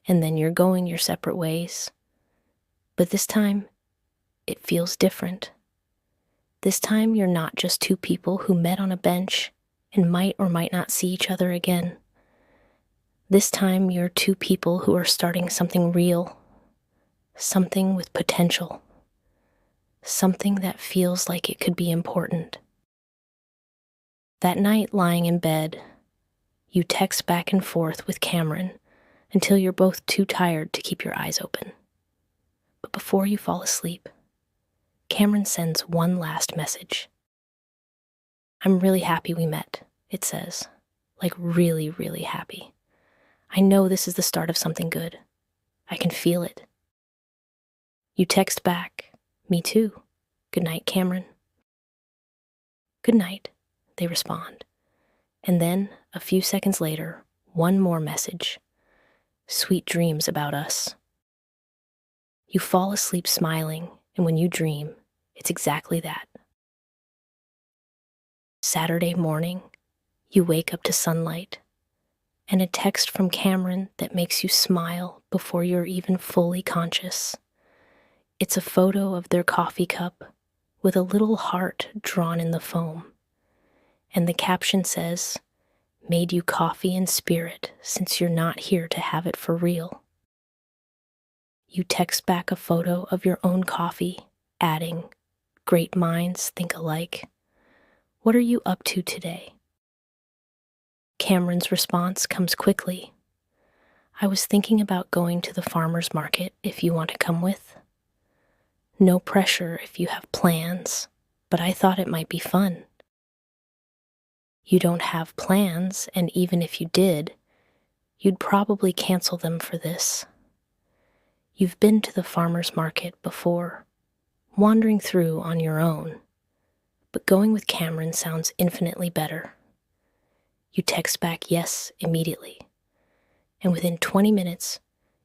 And then you're going your separate ways. But this time, it feels different. This time, you're not just two people who met on a bench and might or might not see each other again. This time, you're two people who are starting something real, something with potential, something that feels like it could be important. That night, lying in bed, you text back and forth with Cameron until you're both too tired to keep your eyes open. But before you fall asleep, Cameron sends one last message. "I'm really happy we met," it says, like really, really happy. "I know this is the start of something good. I can feel it." You text back, "Me too. Good night, Cameron." "Good night," they respond. And then, a few seconds later, one more message. "Sweet dreams about us." You fall asleep smiling, and when you dream, it's exactly that. Saturday morning, you wake up to sunlight, and a text from Cameron that makes you smile before you're even fully conscious. It's a photo of their coffee cup with a little heart drawn in the foam. And the caption says, "Made you coffee in spirit since you're not here to have it for real." You text back a photo of your own coffee, adding, "Great minds think alike. What are you up to today?" Cameron's response comes quickly. "I was thinking about going to the farmer's market if you want to come with. No pressure if you have plans, but I thought it might be fun." You don't have plans, and even if you did, you'd probably cancel them for this. You've been to the farmer's market before, wandering through on your own, but going with Cameron sounds infinitely better. You text back yes immediately, and within 20 minutes,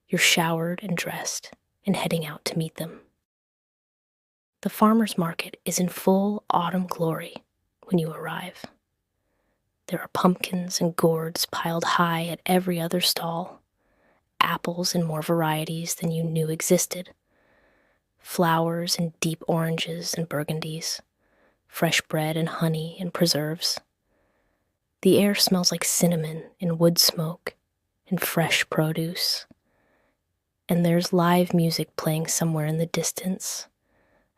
you're showered and dressed and heading out to meet them. The farmer's market is in full autumn glory when you arrive. There are pumpkins and gourds piled high at every other stall, apples in more varieties than you knew existed, flowers and deep oranges and burgundies, fresh bread and honey and preserves. The air smells like cinnamon and wood smoke and fresh produce. And there's live music playing somewhere in the distance,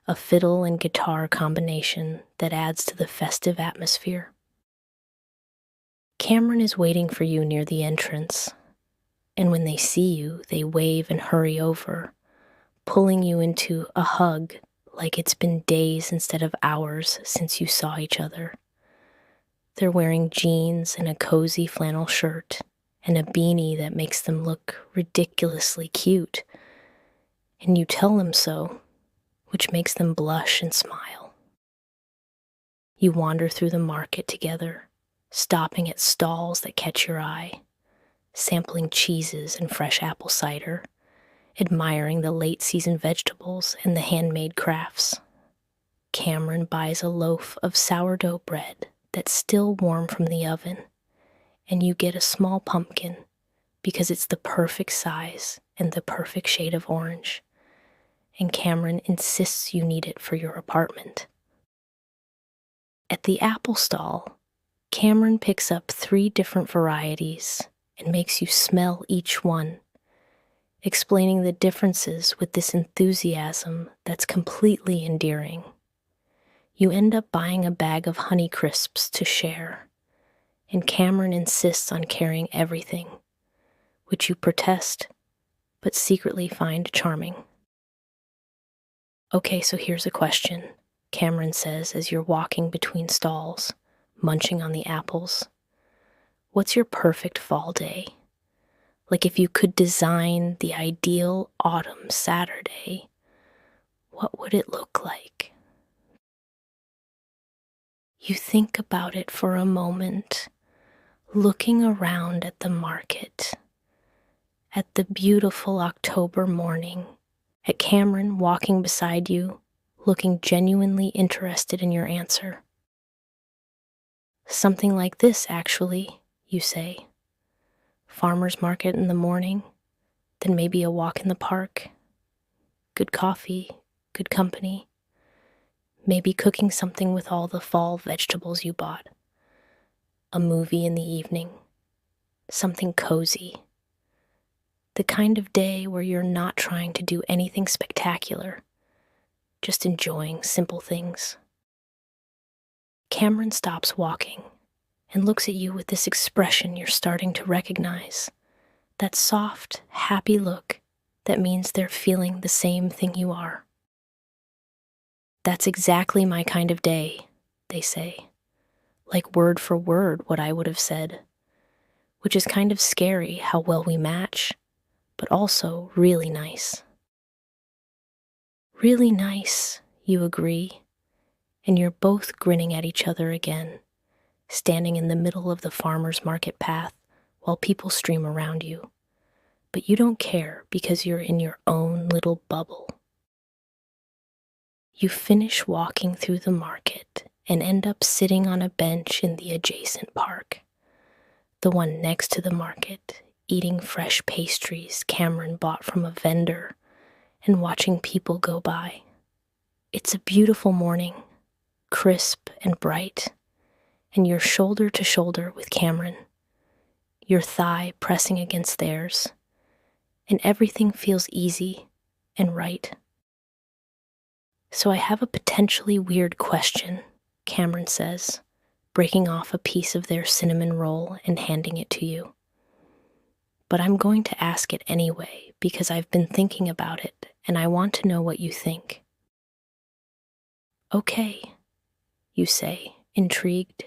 a fiddle and guitar combination that adds to the festive atmosphere. Cameron is waiting for you near the entrance, and when they see you, they wave and hurry over, pulling you into a hug like it's been days instead of hours since you saw each other. They're wearing jeans and a cozy flannel shirt and a beanie that makes them look ridiculously cute, and you tell them so, which makes them blush and smile. You wander through the market together, stopping at stalls that catch your eye, sampling cheeses and fresh apple cider, admiring the late-season vegetables and the handmade crafts. Cameron buys a loaf of sourdough bread that's still warm from the oven, and you get a small pumpkin because it's the perfect size and the perfect shade of orange. and Cameron insists you need it for your apartment. At the apple stall, Cameron picks up 3 different varieties and makes you smell each one, explaining the differences with this enthusiasm that's completely endearing. You end up buying a bag of Honey Crisps to share, and Cameron insists on carrying everything, which you protest but secretly find charming. Okay, so here's a question, Cameron says as you're walking between stalls, munching on the apples. What's your perfect fall day? Like if you could design the ideal autumn Saturday, what would it look like? You think about it for a moment, looking around at the market, at the beautiful October morning, at Cameron walking beside you, looking genuinely interested in your answer. Something like this, actually, you say. Farmer's market in the morning, then maybe a walk in the park, good coffee, good company, maybe cooking something with all the fall vegetables you bought, a movie in the evening, something cozy. The kind of day where you're not trying to do anything spectacular, just enjoying simple things. Cameron stops walking and looks at you with this expression you're starting to recognize, that soft, happy look that means they're feeling the same thing you are. That's exactly my kind of day, they say, like word for word what I would have said, which is kind of scary how well we match, but also really nice. Really nice, you agree, and you're both grinning at each other again, standing in the middle of the farmer's market path while people stream around you. But you don't care because you're in your own little bubble. You finish walking through the market and end up sitting on a bench in the adjacent park, the one next to the market, eating fresh pastries Cameron bought from a vendor and watching people go by. It's a beautiful morning, crisp and bright, and you're shoulder to shoulder with Cameron, your thigh pressing against theirs, and everything feels easy and right. So I have a potentially weird question, Cameron says, breaking off a piece of their cinnamon roll and handing it to you. But I'm going to ask it anyway because I've been thinking about it and I want to know what you think. Okay, you say, intrigued.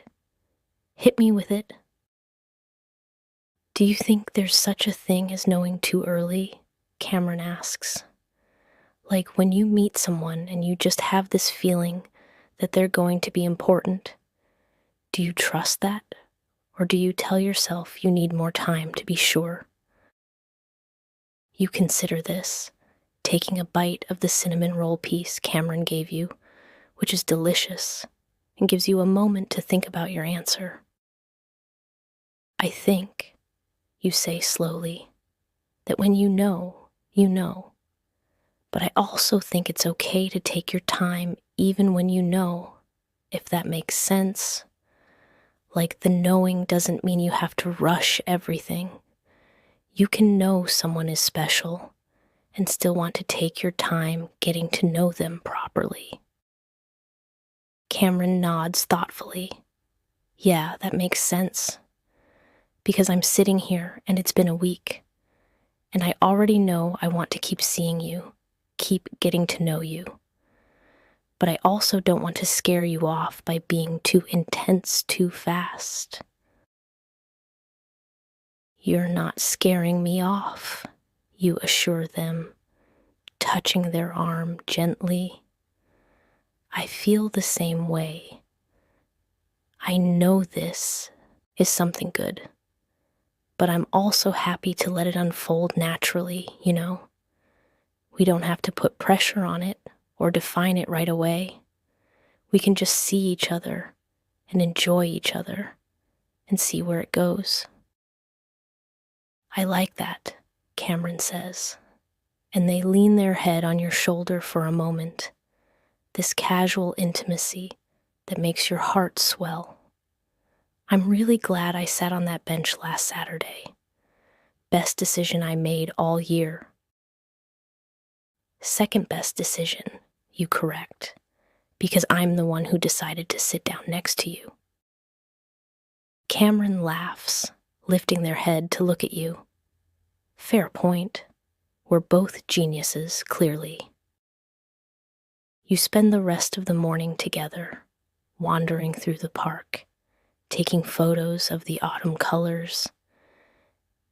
Hit me with it. Do you think there's such a thing as knowing too early? Cameron asks. Like when you meet someone and you just have this feeling that they're going to be important. Do you trust that? Or do you tell yourself you need more time to be sure? You consider this, taking a bite of the cinnamon roll piece Cameron gave you, which is delicious, and gives you a moment to think about your answer. I think, you say slowly, that when you know, you know. But I also think it's okay to take your time even when you know, if that makes sense. Like the knowing doesn't mean you have to rush everything. You can know someone is special and still want to take your time getting to know them properly. Cameron nods thoughtfully. Yeah, that makes sense. Because I'm sitting here and it's been a week, and I already know I want to keep seeing you, keep getting to know you. But I also don't want to scare you off by being too intense too fast. You're not scaring me off, you assure them, touching their arm gently. I feel the same way. I know this is something good, but I'm also happy to let it unfold naturally, you know? We don't have to put pressure on it or define it right away. We can just see each other and enjoy each other and see where it goes. I like that, Cameron says, and they lean their head on your shoulder for a moment, this casual intimacy that makes your heart swell. I'm really glad I sat on that bench last Saturday. Best decision I made all year. Second best decision, you correct, because I'm the one who decided to sit down next to you. Cameron laughs, lifting their head to look at you. Fair point. We're both geniuses, clearly. You spend the rest of the morning together, wandering through the park, taking photos of the autumn colors,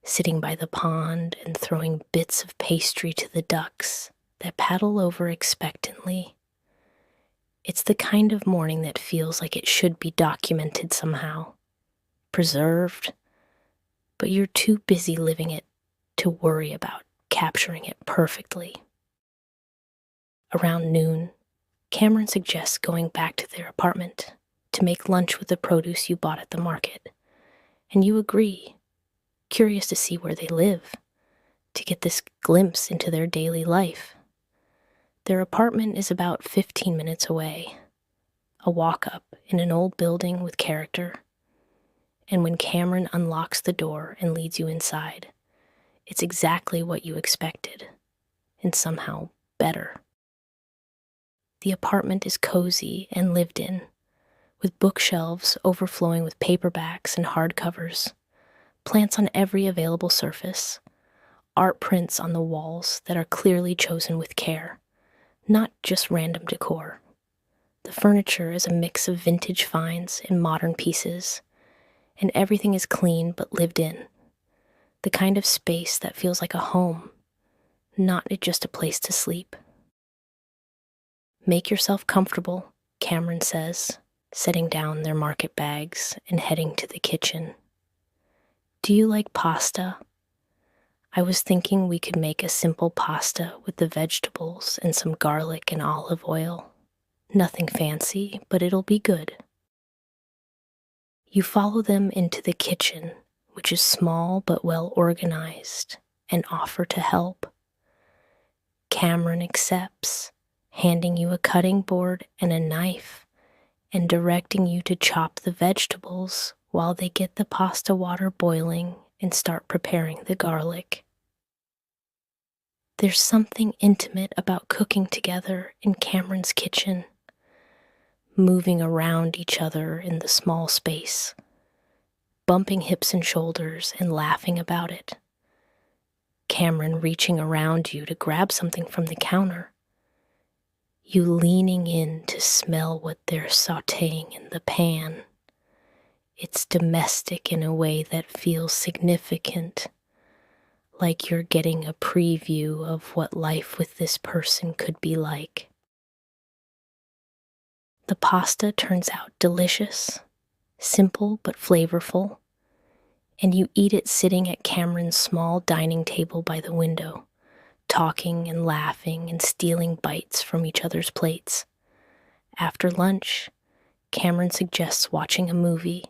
sitting by the pond and throwing bits of pastry to the ducks that paddle over expectantly. It's the kind of morning that feels like it should be documented somehow, preserved, but you're too busy living it to worry about capturing it perfectly. Around noon, Cameron suggests going back to their apartment to make lunch with the produce you bought at the market, and you agree, curious to see where they live, to get this glimpse into their daily life. Their apartment is about 15 minutes away, a walk-up in an old building with character, and when Cameron unlocks the door and leads you inside, it's exactly what you expected, and somehow better. The apartment is cozy and lived in, with bookshelves overflowing with paperbacks and hardcovers, plants on every available surface, art prints on the walls that are clearly chosen with care, not just random decor. The furniture is a mix of vintage finds and modern pieces, and everything is clean but lived in. The kind of space that feels like a home, not just a place to sleep. Make yourself comfortable, Cameron says, setting down their market bags and heading to the kitchen. Do you like pasta? I was thinking we could make a simple pasta with the vegetables and some garlic and olive oil. Nothing fancy, but it'll be good. You follow them into the kitchen, which is small but well organized, and offer to help. Cameron accepts, handing you a cutting board and a knife, and directing you to chop the vegetables while they get the pasta water boiling and start preparing the garlic. There's something intimate about cooking together in Cameron's kitchen, moving around each other in the small space, bumping hips and shoulders and laughing about it. Cameron reaching around you to grab something from the counter, you leaning in to smell what they're sautéing in the pan. It's domestic in a way that feels significant, like you're getting a preview of what life with this person could be like. The pasta turns out delicious, simple but flavorful, and you eat it sitting at Cameron's small dining table by the window, talking and laughing and stealing bites from each other's plates. After lunch, Cameron suggests watching a movie,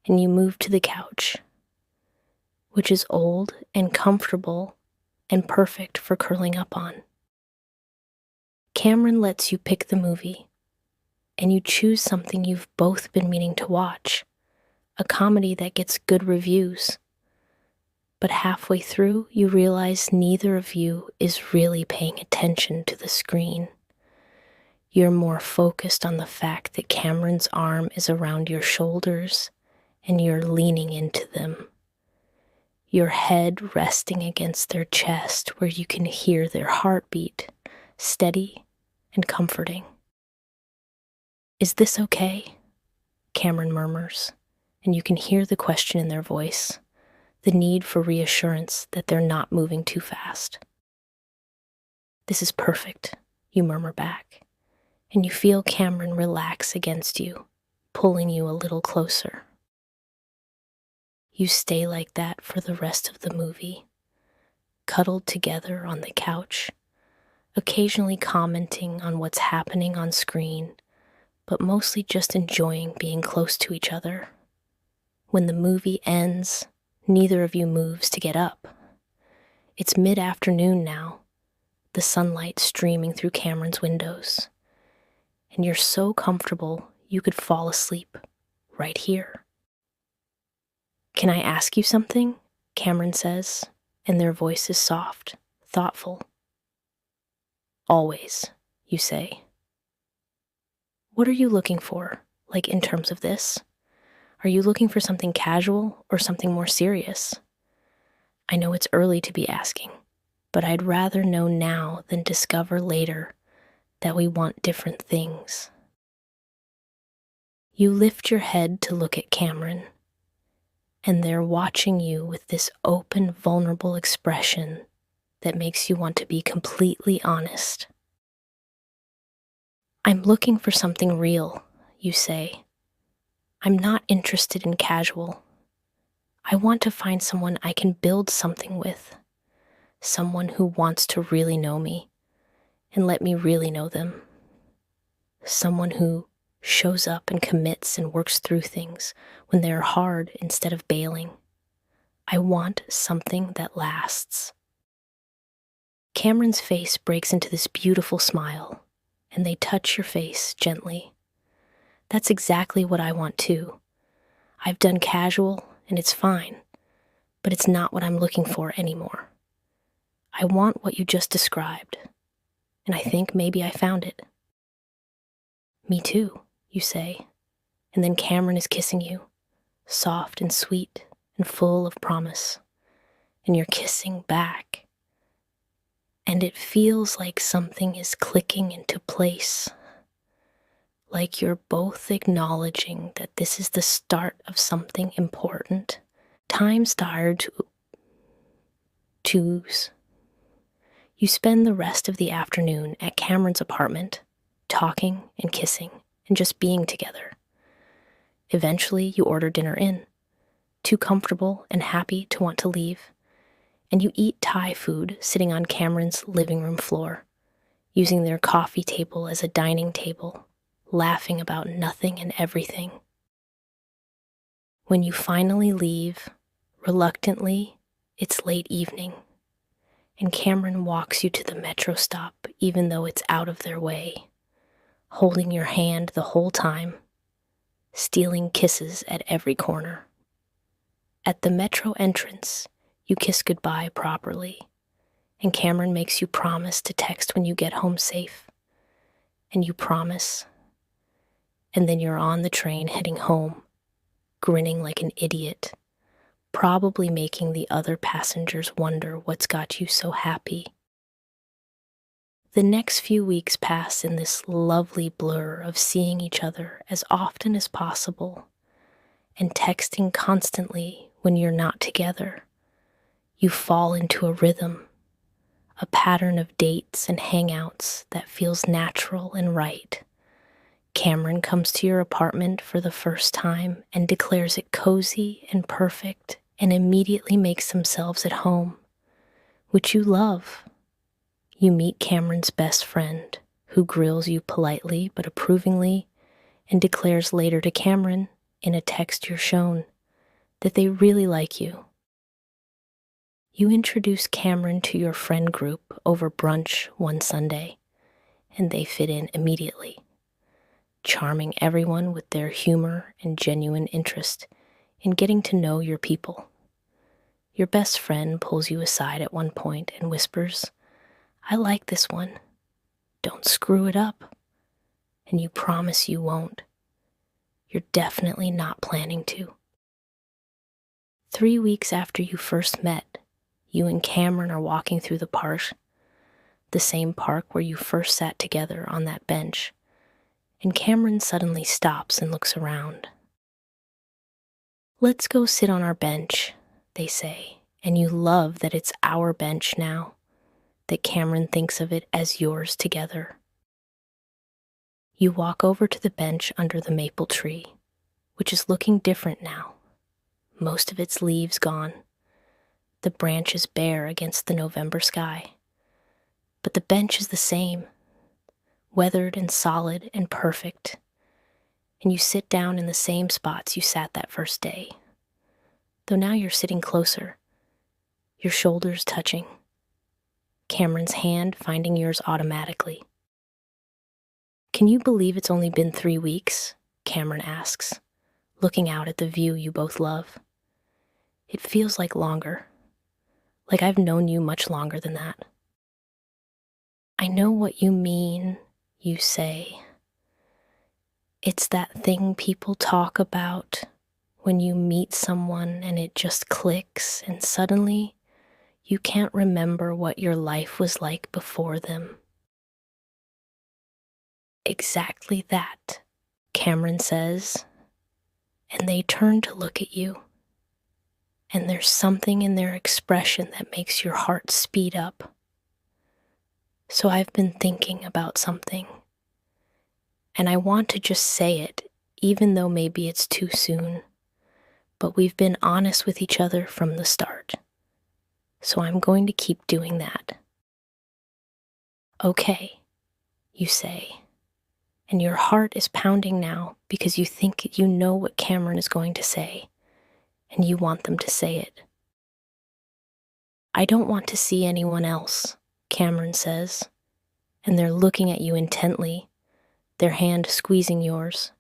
and you move to the couch, which is old and comfortable and perfect for curling up on. Cameron lets you pick the movie, and you choose something you've both been meaning to watch, a comedy that gets good reviews. But halfway through, you realize neither of you is really paying attention to the screen. You're more focused on the fact that Cameron's arm is around your shoulders and you're leaning into them. Your head resting against their chest where you can hear their heartbeat, steady and comforting. Is this okay? Cameron murmurs, and you can hear the question in their voice, the need for reassurance that they're not moving too fast. This is perfect, you murmur back, and you feel Cameron relax against you, pulling you a little closer. You stay like that for the rest of the movie, cuddled together on the couch, occasionally commenting on what's happening on screen, but mostly just enjoying being close to each other. When the movie ends, neither of you moves to get up. It's mid-afternoon now, the sunlight streaming through Cameron's windows. And you're so comfortable you could fall asleep right here. "Can I ask you something?" Cameron says, and their voice is soft, thoughtful. "Always," you say. "What are you looking for, like in terms of this? Are you looking for something casual or something more serious?" I know it's early to be asking, but I'd rather know now than discover later that we want different things. You lift your head to look at Cameron, and they're watching you with this open, vulnerable expression that makes you want to be completely honest. "I'm looking for something real," you say. "I'm not interested in casual. I want to find someone I can build something with, someone who wants to really know me and let me really know them, someone who shows up and commits and works through things when they're hard instead of bailing. I want something that lasts." Cameron's face breaks into this beautiful smile, and they touch your face gently. "That's exactly what I want too. I've done casual, and it's fine, but it's not what I'm looking for anymore. I want what you just described, and I think maybe I found it." "Me too," you say, and then Cameron is kissing you, soft and sweet and full of promise, and you're kissing back. And it feels like something is clicking into place, like you're both acknowledging that this is the start of something important. Time started to twos. You spend the rest of the afternoon at Cameron's apartment, talking and kissing and just being together. Eventually, you order dinner in, too comfortable and happy to want to leave, and you eat Thai food sitting on Cameron's living room floor, using their coffee table as a dining table, laughing about nothing and everything. When you finally leave, reluctantly, it's late evening, and Cameron walks you to the metro stop even though it's out of their way, holding your hand the whole time, stealing kisses at every corner. At the metro entrance, you kiss goodbye properly, and Cameron makes you promise to text when you get home safe. And you promise, and then you're on the train heading home, grinning like an idiot, probably making the other passengers wonder what's got you so happy. The next few weeks pass in this lovely blur of seeing each other as often as possible and texting constantly when you're not together. You fall into a rhythm, a pattern of dates and hangouts that feels natural and right. Cameron comes to your apartment for the first time and declares it cozy and perfect and immediately makes themselves at home, which you love. You meet Cameron's best friend, who grills you politely but approvingly and declares later to Cameron, in a text you're shown, that they really like you. You introduce Cameron to your friend group over brunch one Sunday, and they fit in immediately, charming everyone with their humor and genuine interest in getting to know your people. Your best friend pulls you aside at one point and whispers, "I like this one. Don't screw it up." And you promise you won't. You're definitely not planning to. 3 weeks after you first met, you and Cameron are walking through the park, the same park where you first sat together on that bench, and Cameron suddenly stops and looks around. "Let's go sit on our bench," they say, and you love that it's our bench now, that Cameron thinks of it as yours together. You walk over to the bench under the maple tree, which is looking different now, most of its leaves gone. The branch is bare against the November sky. But the bench is the same, weathered and solid and perfect. And you sit down in the same spots you sat that first day. Though now you're sitting closer, your shoulders touching. Cameron's hand finding yours automatically. Can you believe it's only been 3 weeks? Cameron asks, looking out at the view you both love. It feels like longer. Like I've known you much longer than that. I know what you mean, you say. It's that thing people talk about when you meet someone and it just clicks and suddenly you can't remember what your life was like before them. Exactly that, Cameron says, and they turn to look at you. And there's something in their expression that makes your heart speed up. So I've been thinking about something, and I want to just say it, even though maybe it's too soon. But we've been honest with each other from the start, so I'm going to keep doing that. Okay, you say, and your heart is pounding now because you think you know what Cameron is going to say, and you want them to say it. I don't want to see anyone else, Cameron says, and they're looking at you intently, their hand squeezing yours.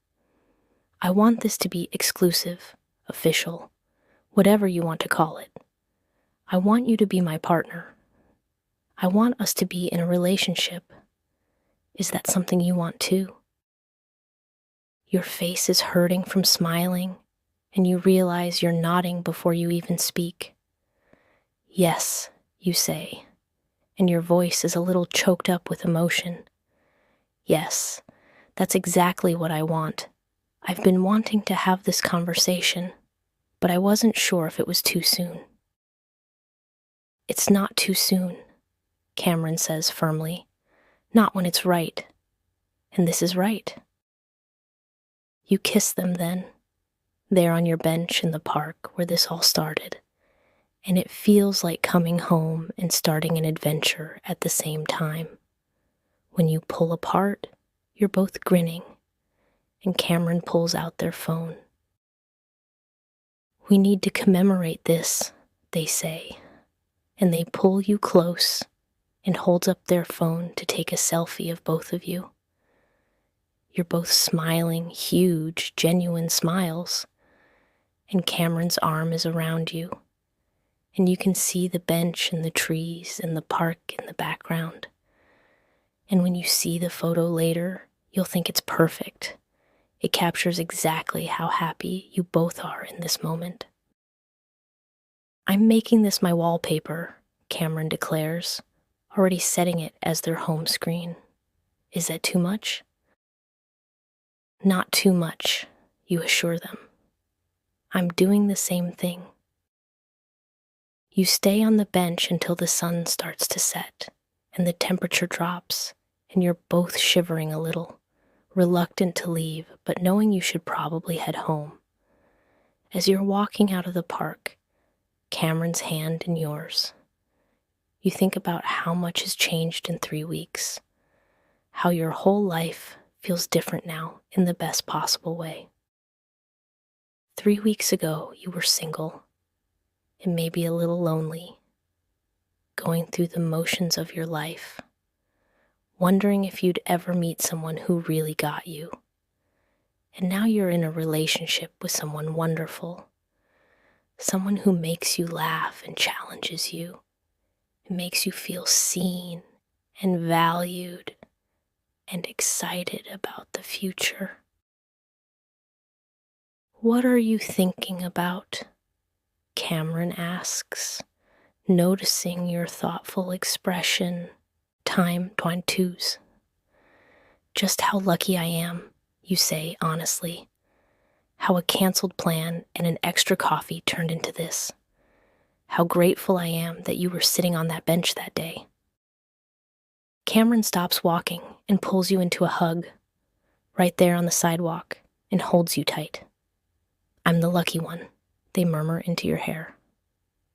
I want this to be exclusive, official, whatever you want to call it. I want you to be my partner. I want us to be in a relationship. Is that something you want too? Your face is hurting from smiling, and you realize you're nodding before you even speak. Yes, you say, and your voice is a little choked up with emotion. Yes, that's exactly what I want. I've been wanting to have this conversation, but I wasn't sure if it was too soon. It's not too soon, Cameron says firmly. Not when it's right. And this is right. You kiss them then, there on your bench in the park where this all started, and it feels like coming home and starting an adventure at the same time. When you pull apart, you're both grinning, and Cameron pulls out their phone. We need to commemorate this, they say, and they pull you close and holds up their phone to take a selfie of both of you. You're both smiling, huge, genuine smiles, and Cameron's arm is around you, and you can see the bench and the trees and the park in the background. And when you see the photo later, you'll think it's perfect. It captures exactly how happy you both are in this moment. I'm making this my wallpaper, Cameron declares, already setting it as their home screen. Is that too much? Not too much, you assure them. I'm doing the same thing. You stay on the bench until the sun starts to set and the temperature drops, and you're both shivering a little, reluctant to leave, but knowing you should probably head home. As you're walking out of the park, Cameron's hand in yours, you think about how much has changed in 3 weeks, how your whole life feels different now in the best possible way. 3 weeks ago, you were single and maybe a little lonely, going through the motions of your life, wondering if you'd ever meet someone who really got you. And now you're in a relationship with someone wonderful, someone who makes you laugh and challenges you, and makes you feel seen and valued and excited about the future. What are you thinking about? Cameron asks, noticing your thoughtful expression. Time 22's. Just how lucky I am, you say honestly. How a canceled plan and an extra coffee turned into this. How grateful I am that you were sitting on that bench that day. Cameron stops walking and pulls you into a hug, right there on the sidewalk, and holds you tight. I'm the lucky one, they murmur into your hair.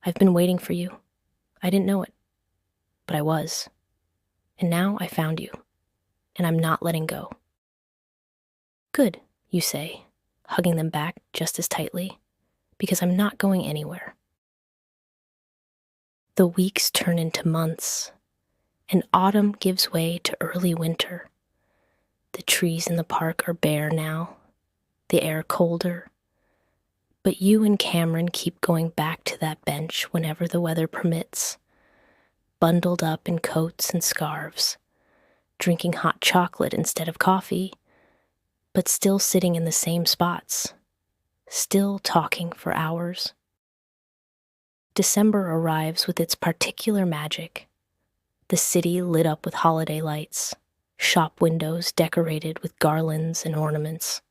I've been waiting for you. I didn't know it, but I was. And now I found you, and I'm not letting go. Good, you say, hugging them back just as tightly, because I'm not going anywhere. The weeks turn into months, and autumn gives way to early winter. The trees in the park are bare now, the air colder, but you and Cameron keep going back to that bench whenever the weather permits, bundled up in coats and scarves, drinking hot chocolate instead of coffee, but still sitting in the same spots, still talking for hours. December arrives with its particular magic. The city lit up with holiday lights, shop windows decorated with garlands and ornaments.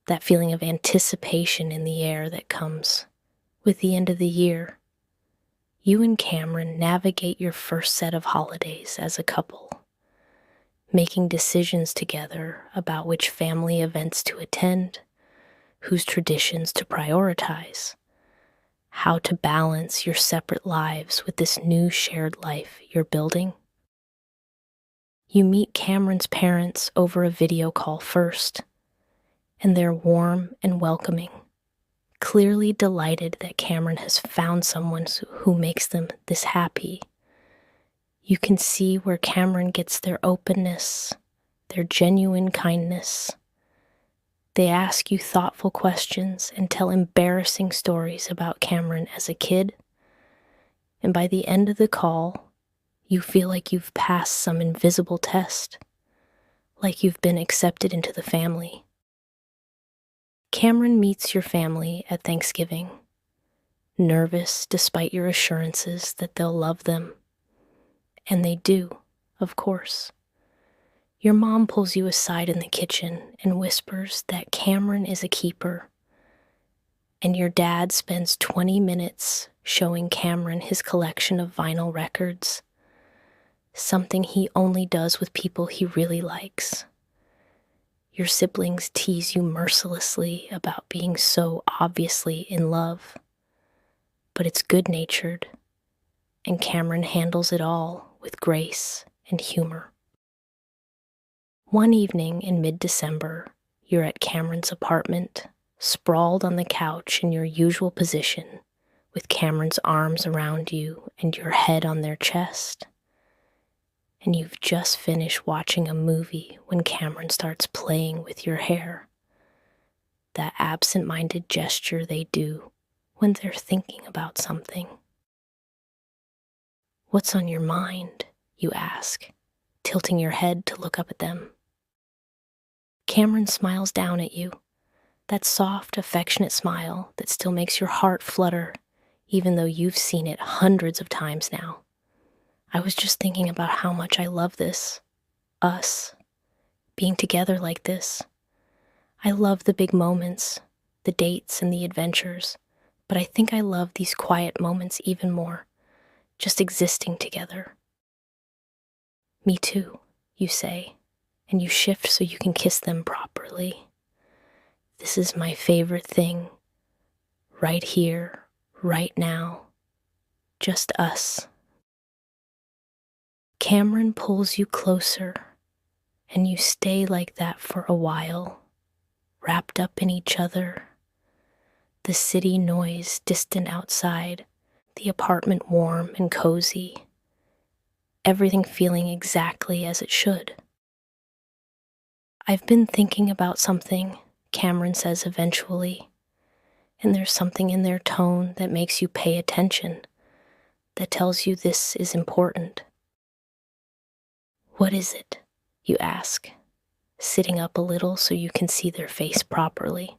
That feeling of anticipation in the air that comes with the end of the year. You and Cameron navigate your first set of holidays as a couple, making decisions together about which family events to attend, whose traditions to prioritize, how to balance your separate lives with this new shared life you're building. You meet Cameron's parents over a video call first, and they're warm and welcoming, clearly delighted that Cameron has found someone who makes them this happy. You can see where Cameron gets their openness, their genuine kindness. They ask you thoughtful questions and tell embarrassing stories about Cameron as a kid. And by the end of the call, you feel like you've passed some invisible test, like you've been accepted into the family. Cameron meets your family at Thanksgiving, nervous despite your assurances that they'll love them. And they do, of course. Your mom pulls you aside in the kitchen and whispers that Cameron is a keeper. And your dad spends 20 minutes showing Cameron his collection of vinyl records, something he only does with people he really likes. Your siblings tease you mercilessly about being so obviously in love, but it's good-natured, and Cameron handles it all with grace and humor. One evening in mid-December, you're at Cameron's apartment, sprawled on the couch in your usual position, with Cameron's arms around you and your head on their chest. And you've just finished watching a movie when Cameron starts playing with your hair. That absent-minded gesture they do when they're thinking about something. "What's on your mind?" you ask, tilting your head to look up at them. Cameron smiles down at you, that soft, affectionate smile that still makes your heart flutter, even though you've seen it hundreds of times now. "I was just thinking about how much I love this, us, being together like this. I love the big moments, the dates and the adventures, but I think I love these quiet moments even more, just existing together." "Me too," you say, and you shift so you can kiss them properly. "This is my favorite thing, right here, right now, just us." Cameron pulls you closer, and you stay like that for a while, wrapped up in each other. The city noise distant outside, the apartment warm and cozy, everything feeling exactly as it should. "I've been thinking about something," Cameron says eventually, and there's something in their tone that makes you pay attention, that tells you this is important. "What is it?" you ask, sitting up a little so you can see their face properly.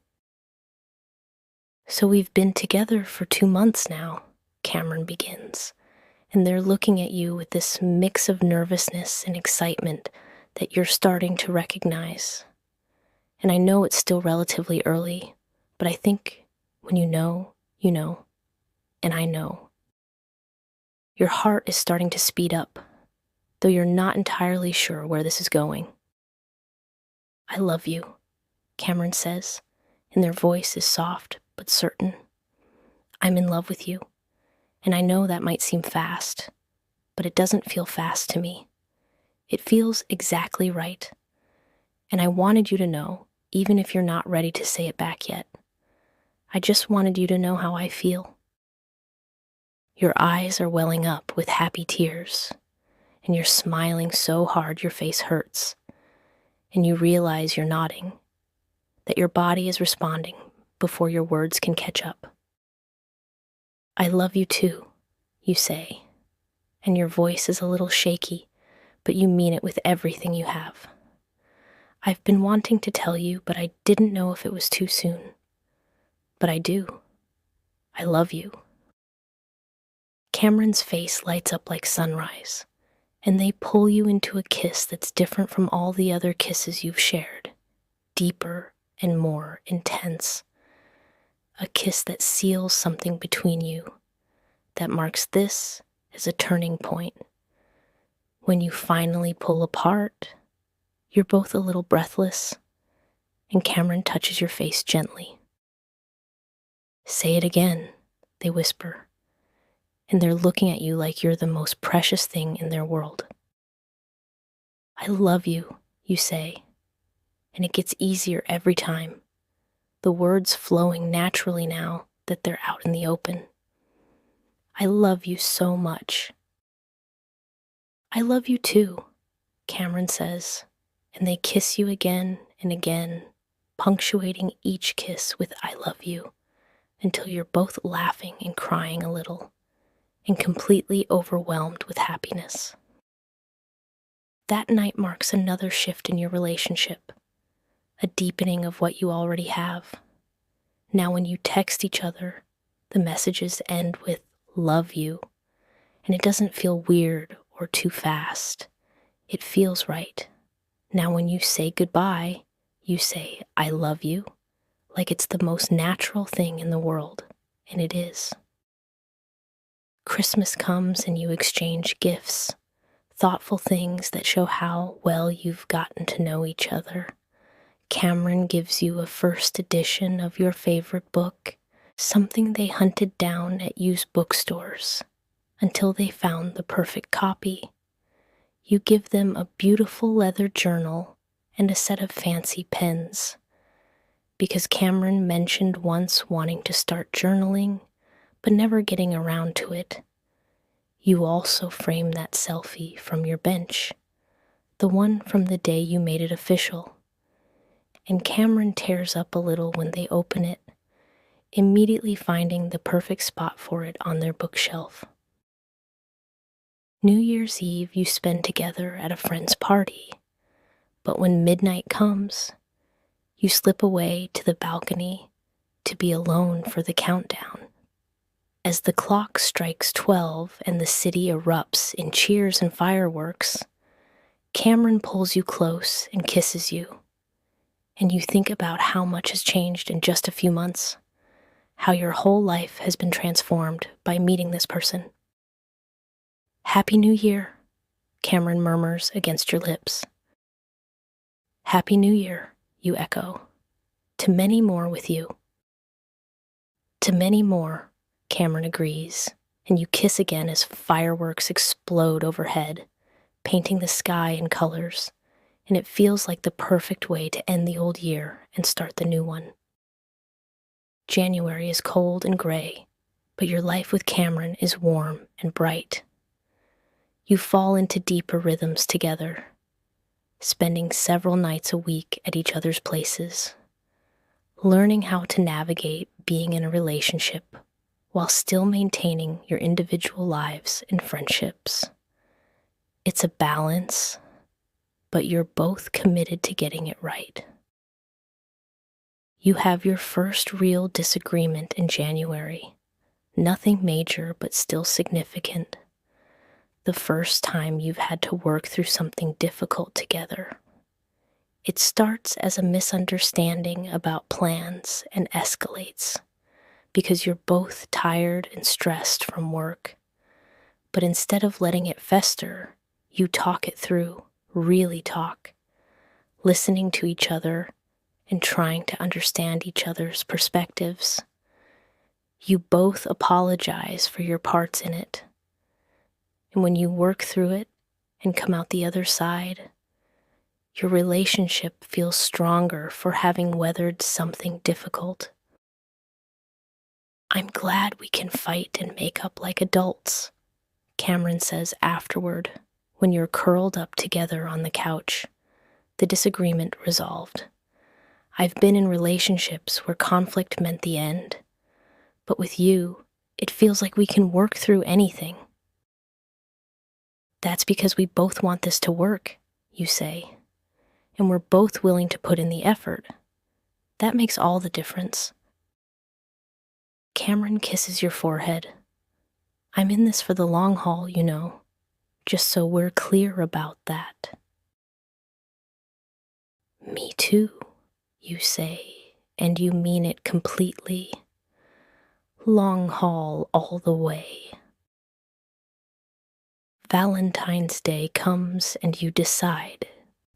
"So we've been together for 2 months now," Cameron begins, and they're looking at you with this mix of nervousness and excitement that you're starting to recognize. And I know it's still relatively early, but I think when you know, and I know. Your heart is starting to speed up, though you're not entirely sure where this is going. "I love you," Cameron says, and their voice is soft but certain. "I'm in love with you, and I know that might seem fast, but it doesn't feel fast to me. It feels exactly right, and I wanted you to know, even if you're not ready to say it back yet. I just wanted you to know how I feel." Your eyes are welling up with happy tears, and you're smiling so hard your face hurts, and you realize you're nodding, that your body is responding before your words can catch up. I love you too, you say, and your voice is a little shaky, but you mean it with everything you have. I've been wanting to tell you, but I didn't know if it was too soon. But I do. I love you. Cameron's face lights up like sunrise, and they pull you into a kiss that's different from all the other kisses you've shared, deeper and more intense. A kiss that seals something between you, that marks this as a turning point. When you finally pull apart, you're both a little breathless, and Cameron touches your face gently. Say it again, they whisper, and they're looking at you like you're the most precious thing in their world. I love you, you say, and it gets easier every time, the words flowing naturally now that they're out in the open. I love you so much. I love you too, Cameron says, and they kiss you again and again, punctuating each kiss with I love you, until you're both laughing and crying a little, and completely overwhelmed with happiness. That night marks another shift in your relationship, a deepening of what you already have. Now when you text each other, the messages end with love you, and it doesn't feel weird or too fast. It feels right. Now when you say goodbye, you say I love you, like it's the most natural thing in the world, and it is. Christmas comes and you exchange gifts, thoughtful things that show how well you've gotten to know each other. Cameron gives you a first edition of your favorite book, something they hunted down at used bookstores until they found the perfect copy. You give them a beautiful leather journal and a set of fancy pens, because Cameron mentioned once wanting to start journaling, but never getting around to it. You also frame that selfie from your bench, the one from the day you made it official. And Cameron tears up a little when they open it, immediately finding the perfect spot for it on their bookshelf. New Year's Eve you spend together at a friend's party, but when midnight comes, you slip away to the balcony to be alone for the countdown. As the clock strikes 12 and the city erupts in cheers and fireworks, Cameron pulls you close and kisses you, and you think about how much has changed in just a few months, how your whole life has been transformed by meeting this person. Happy New Year, Cameron murmurs against your lips. Happy New Year, you echo. To many more with you. To many more, Cameron agrees, and you kiss again as fireworks explode overhead, painting the sky in colors, and it feels like the perfect way to end the old year and start the new one. January is cold and gray, but your life with Cameron is warm and bright. You fall into deeper rhythms together, spending several nights a week at each other's places, learning how to navigate being in a relationship while still maintaining your individual lives and friendships. It's a balance, but you're both committed to getting it right. You have your first real disagreement in January, nothing major but still significant. The first time you've had to work through something difficult together. It starts as a misunderstanding about plans and escalates because you're both tired and stressed from work. But instead of letting it fester, you talk it through, really talk, listening to each other and trying to understand each other's perspectives. You both apologize for your parts in it. And when you work through it and come out the other side, your relationship feels stronger for having weathered something difficult. I'm glad we can fight and make up like adults, Cameron says afterward, when you're curled up together on the couch, the disagreement resolved. I've been in relationships where conflict meant the end, but with you, it feels like we can work through anything. That's because we both want this to work, you say, and we're both willing to put in the effort. That makes all the difference. Cameron kisses your forehead. I'm in this for the long haul, you know, just so we're clear about that. Me too, you say, and you mean it completely. Long haul all the way. Valentine's Day comes and you decide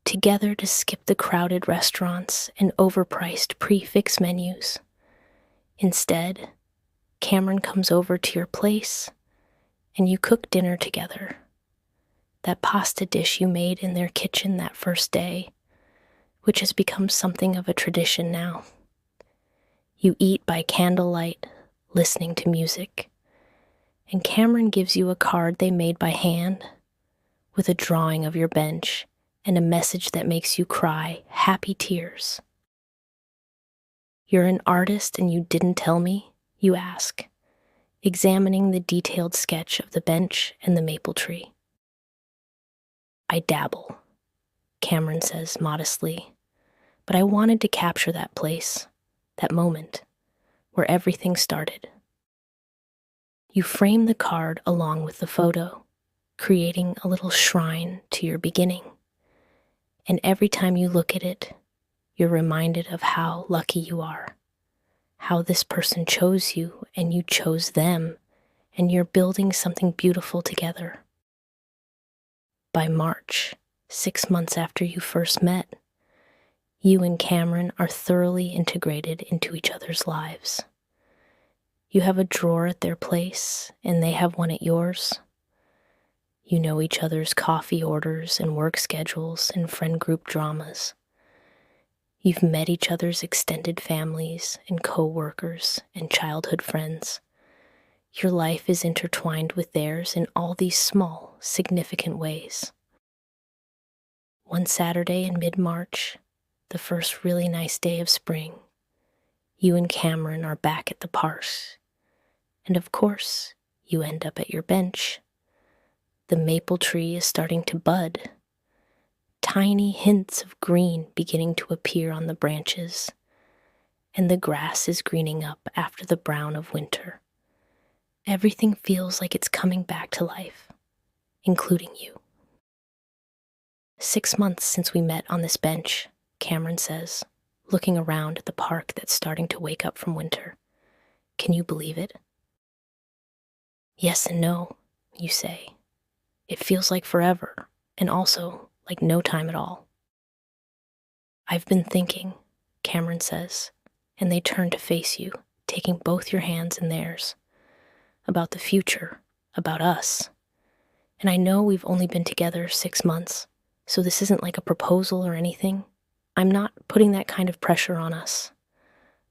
together to skip the crowded restaurants and overpriced prix-fixe menus. Instead, Cameron comes over to your place and you cook dinner together. That pasta dish you made in their kitchen that first day, which has become something of a tradition now. You eat by candlelight, listening to music, and Cameron gives you a card they made by hand with a drawing of your bench and a message that makes you cry happy tears. You're an artist and you didn't tell me, you ask, examining the detailed sketch of the bench and the maple tree. I dabble, Cameron says modestly, but I wanted to capture that place, that moment, where everything started. You frame the card along with the photo, creating a little shrine to your beginning. And every time you look at it, you're reminded of how lucky you are, how this person chose you and you chose them, and you're building something beautiful together. By March, 6 months after you first met, you and Cameron are thoroughly integrated into each other's lives. You have a drawer at their place, and they have one at yours. You know each other's coffee orders and work schedules and friend group dramas. You've met each other's extended families and co-workers and childhood friends. Your life is intertwined with theirs in all these small, significant ways. One Saturday in mid-March, the first really nice day of spring, you and Cameron are back at the park. And of course, you end up at your bench. The maple tree is starting to bud. Tiny hints of green beginning to appear on the branches, and the grass is greening up after the brown of winter. Everything feels like it's coming back to life, including you. 6 months since we met on this bench, Cameron says, looking around at the park that's starting to wake up from winter. Can you believe it? Yes and no, you say. It feels like forever, and also like no time at all. I've been thinking, Cameron says, and they turn to face you, taking both your hands in theirs, about the future, about us. And I know we've only been together 6 months, so this isn't like a proposal or anything. I'm not putting that kind of pressure on us.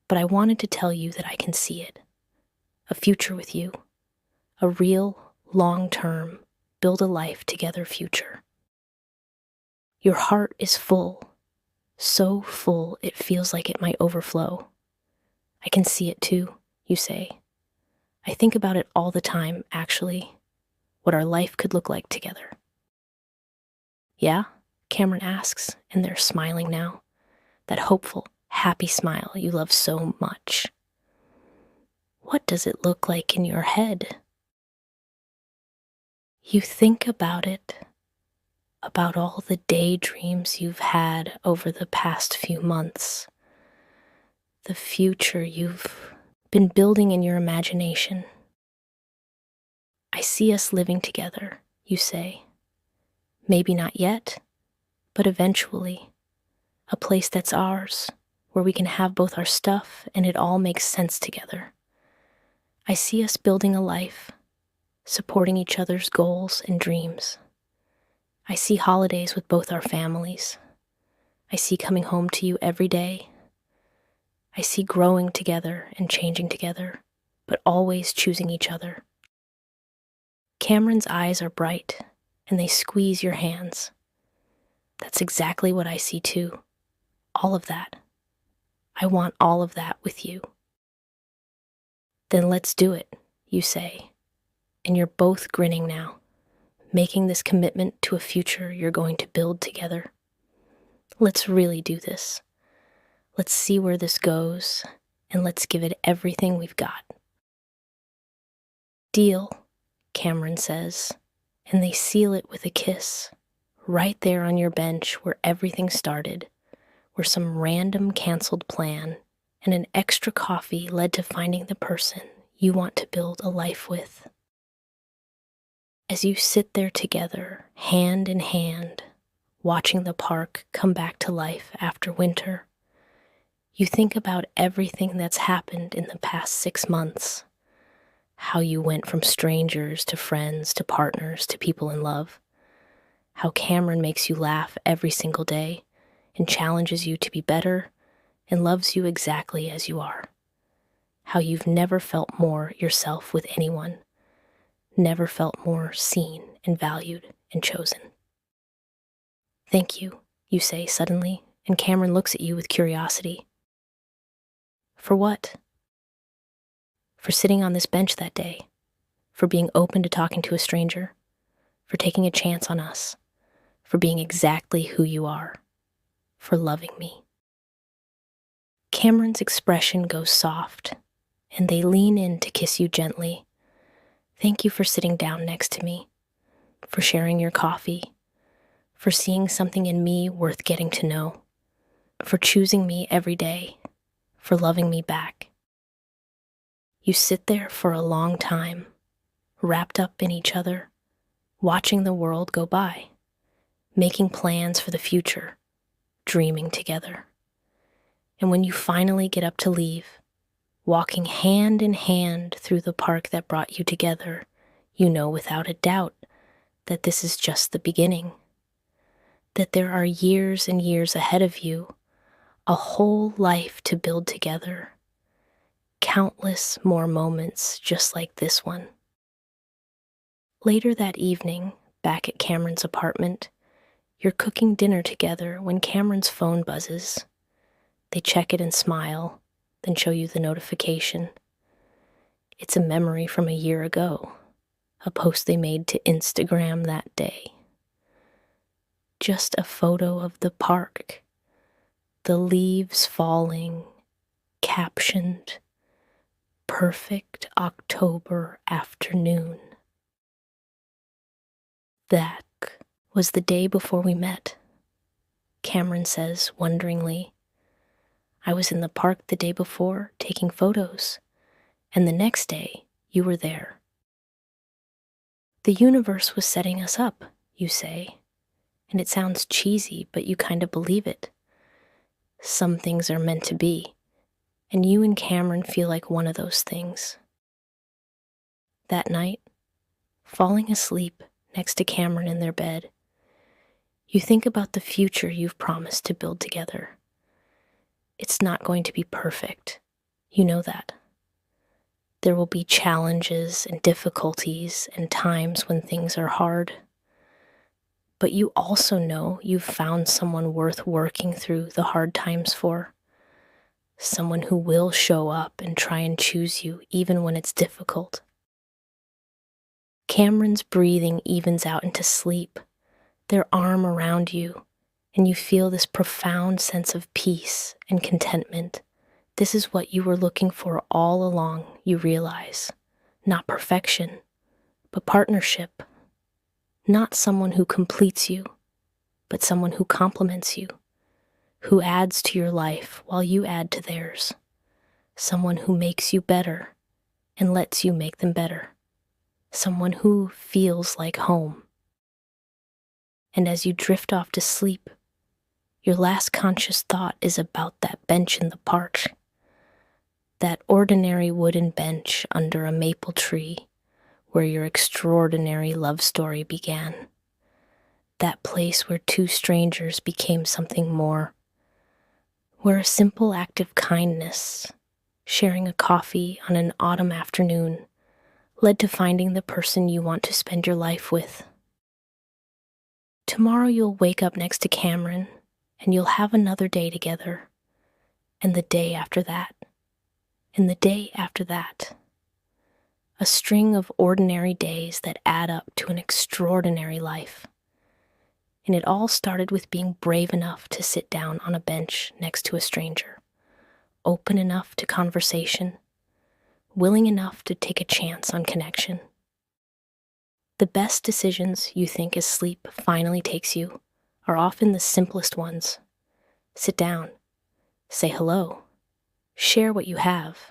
But I wanted to tell you that I can see it. A future with you. A real, long-term, build-a-life-together future. Your heart is full. So full it feels like it might overflow. I can see it too, you say. I think about it all the time, actually. What our life could look like together. Yeah? Cameron asks, and they're smiling now. That hopeful, happy smile you love so much. What does it look like in your head? You think about it, about all the daydreams you've had over the past few months, the future you've been building in your imagination. I see us living together, you say. Maybe not yet, but eventually. A place that's ours, where we can have both our stuff and it all makes sense together. I see us building a life, supporting each other's goals and dreams. I see holidays with both our families. I see coming home to you every day. I see growing together and changing together, but always choosing each other. Cameron's eyes are bright, and they squeeze your hands. That's exactly what I see too. All of that. I want all of that with you. Then let's do it, you say, and you're both grinning now, making this commitment to a future you're going to build together. Let's really do this. Let's see where this goes, and let's give it everything we've got. Deal, Cameron says, and they seal it with a kiss, right there on your bench where everything started, where some random canceled plan and an extra coffee led to finding the person you want to build a life with. As you sit there together, hand in hand, watching the park come back to life after winter, you think about everything that's happened in the past 6 months, how you went from strangers to friends to partners to people in love, how Cameron makes you laugh every single day and challenges you to be better and loves you exactly as you are, how you've never felt more yourself with anyone, never felt more seen and valued and chosen. Thank you, you say suddenly, and Cameron looks at you with curiosity. For what? For sitting on this bench that day, for being open to talking to a stranger, for taking a chance on us, for being exactly who you are, for loving me. Cameron's expression goes soft, and they lean in to kiss you gently. Thank you for sitting down next to me, for sharing your coffee, for seeing something in me worth getting to know, for choosing me every day, for loving me back. You sit there for a long time, wrapped up in each other, watching the world go by, making plans for the future, dreaming together. And when you finally get up to leave, walking hand in hand through the park that brought you together, you know without a doubt that this is just the beginning, that there are years and years ahead of you, a whole life to build together, countless more moments just like this one. Later that evening, back at Cameron's apartment, you're cooking dinner together when Cameron's phone buzzes. They check it and smile, then show you the notification. It's a memory from a year ago, a post they made to Instagram that day. Just a photo of the park, the leaves falling, captioned, "Perfect October afternoon." That was the day before we met, Cameron says wonderingly. I was in the park the day before taking photos, and the next day you were there. The universe was setting us up, you say, and it sounds cheesy, but you kind of believe it. Some things are meant to be, and you and Cameron feel like one of those things. That night, falling asleep next to Cameron in their bed, you think about the future you've promised to build together. It's not going to be perfect. You know that. There will be challenges and difficulties and times when things are hard. But you also know you've found someone worth working through the hard times for. Someone who will show up and try and choose you even when it's difficult. Cameron's breathing evens out into sleep, their arm around you, and you feel this profound sense of peace and contentment. This is what you were looking for all along, you realize. Not perfection, but partnership. Not someone who completes you, but someone who complements you, who adds to your life while you add to theirs. Someone who makes you better and lets you make them better. Someone who feels like home. And as you drift off to sleep, your last conscious thought is about that bench in the park. That ordinary wooden bench under a maple tree where your extraordinary love story began. That place where two strangers became something more. Where a simple act of kindness, sharing a coffee on an autumn afternoon, led to finding the person you want to spend your life with. Tomorrow you'll wake up next to Cameron, and you'll have another day together, and the day after that, and the day after that. A string of ordinary days that add up to an extraordinary life. And it all started with being brave enough to sit down on a bench next to a stranger, open enough to conversation, willing enough to take a chance on connection. The best decisions you think as sleep finally takes you are often the simplest ones. Sit down, say hello, share what you have,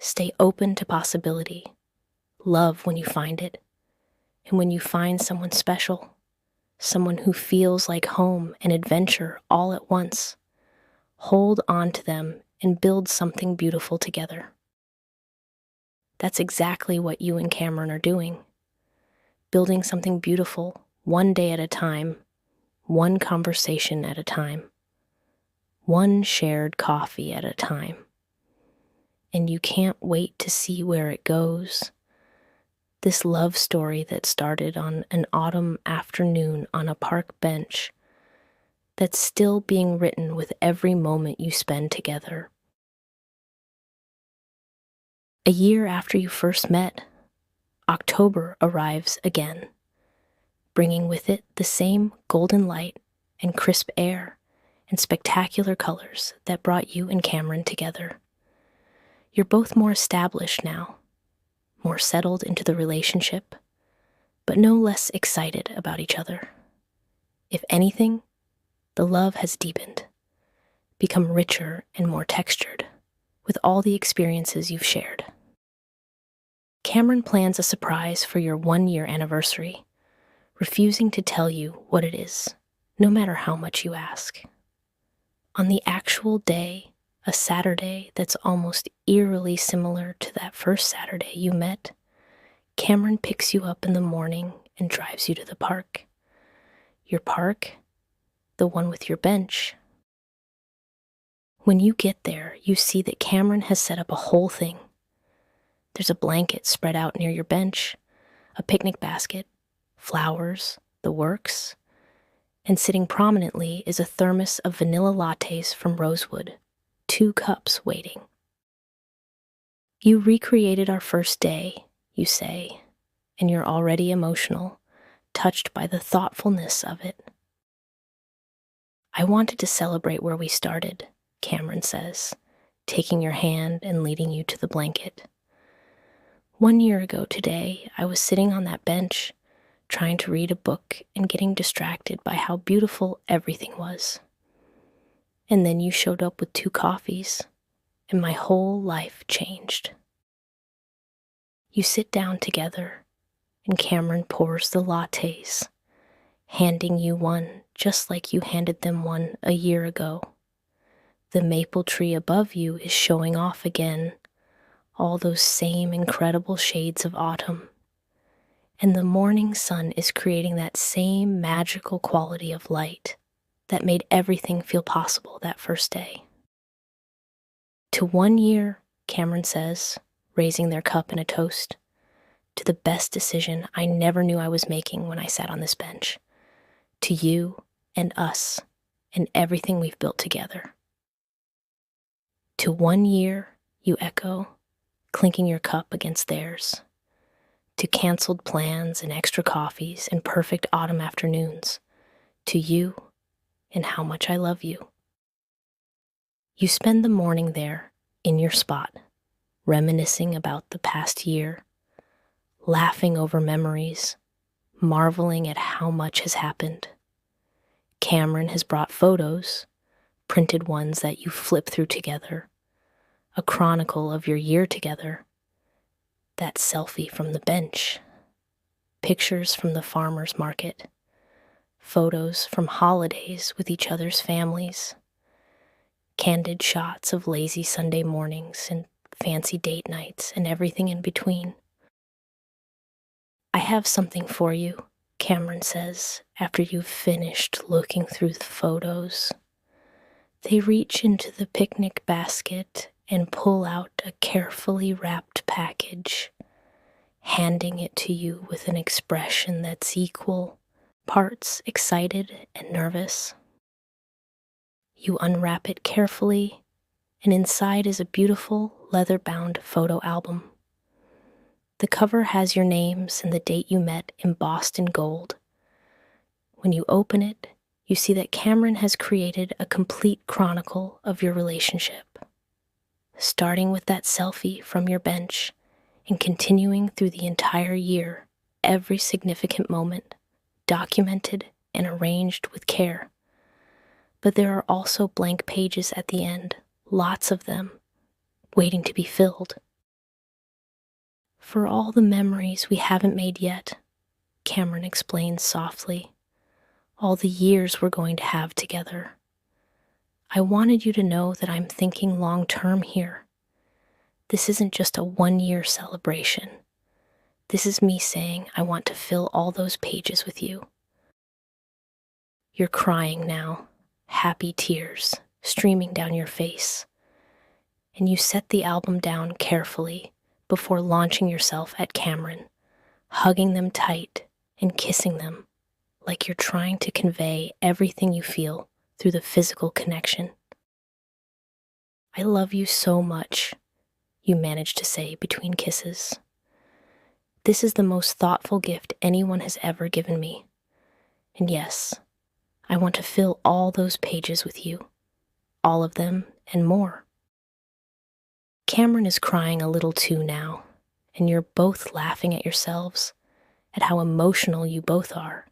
stay open to possibility, love when you find it, and when you find someone special, someone who feels like home and adventure all at once, hold on to them and build something beautiful together. That's exactly what you and Cameron are doing. Building something beautiful, one day at a time, one conversation at a time, one shared coffee at a time. And you can't wait to see where it goes. This love story that started on an autumn afternoon on a park bench that's still being written with every moment you spend together. A year after you first met, October arrives again, bringing with it the same golden light and crisp air and spectacular colors that brought you and Cameron together. You're both more established now, more settled into the relationship, but no less excited about each other. If anything, the love has deepened, become richer and more textured with all the experiences you've shared. Cameron plans a surprise for your 1-year anniversary, refusing to tell you what it is, no matter how much you ask. On the actual day, a Saturday that's almost eerily similar to that first Saturday you met, Cameron picks you up in the morning and drives you to the park. Your park, the one with your bench. When you get there, you see that Cameron has set up a whole thing. There's a blanket spread out near your bench, a picnic basket, flowers, the works, and sitting prominently is a thermos of vanilla lattes from Rosewood, 2 cups waiting. You recreated our first day, you say, and you're already emotional, touched by the thoughtfulness of it. I wanted to celebrate where we started, Cameron says, taking your hand and leading you to the blanket. 1 year ago today, I was sitting on that bench, trying to read a book and getting distracted by how beautiful everything was. And then you showed up with 2 coffees, and my whole life changed. You sit down together, and Cameron pours the lattes, handing you one just like you handed them one a year ago. The maple tree above you is showing off again, all those same incredible shades of autumn. And the morning sun is creating that same magical quality of light that made everything feel possible that first day. To 1 year, Cameron says, raising their cup in a toast, to the best decision I never knew I was making when I sat on this bench, to you and us and everything we've built together. To 1 year, you echo, clinking your cup against theirs, to canceled plans and extra coffees and perfect autumn afternoons, to you and how much I love you. You spend the morning there, in your spot, reminiscing about the past year, laughing over memories, marveling at how much has happened. Cameron has brought photos, printed ones that you flip through together, a chronicle of your year together, that selfie from the bench, pictures from the farmer's market, photos from holidays with each other's families, candid shots of lazy Sunday mornings and fancy date nights and everything in between. I have something for you, Cameron says, after you've finished looking through the photos. They reach into the picnic basket and pull out a carefully wrapped package, handing it to you with an expression that's equal parts excited and nervous. You unwrap it carefully, and inside is a beautiful leather-bound photo album. The cover has your names and the date you met embossed in gold. When you open it, you see that Cameron has created a complete chronicle of your relationship, starting with that selfie from your bench and continuing through the entire year, every significant moment, documented and arranged with care. But there are also blank pages at the end, lots of them, waiting to be filled. For all the memories we haven't made yet, Cameron explains softly, all the years we're going to have together. I wanted you to know that I'm thinking long-term here. This isn't just a one-year celebration. This is me saying I want to fill all those pages with you. You're crying now, happy tears streaming down your face, and you set the album down carefully before launching yourself at Cameron, hugging them tight and kissing them like you're trying to convey everything you feel through the physical connection. I love you so much, you manage to say between kisses. This is the most thoughtful gift anyone has ever given me. And yes, I want to fill all those pages with you, all of them and more. Cameron is crying a little too now, and you're both laughing at yourselves, at how emotional you both are.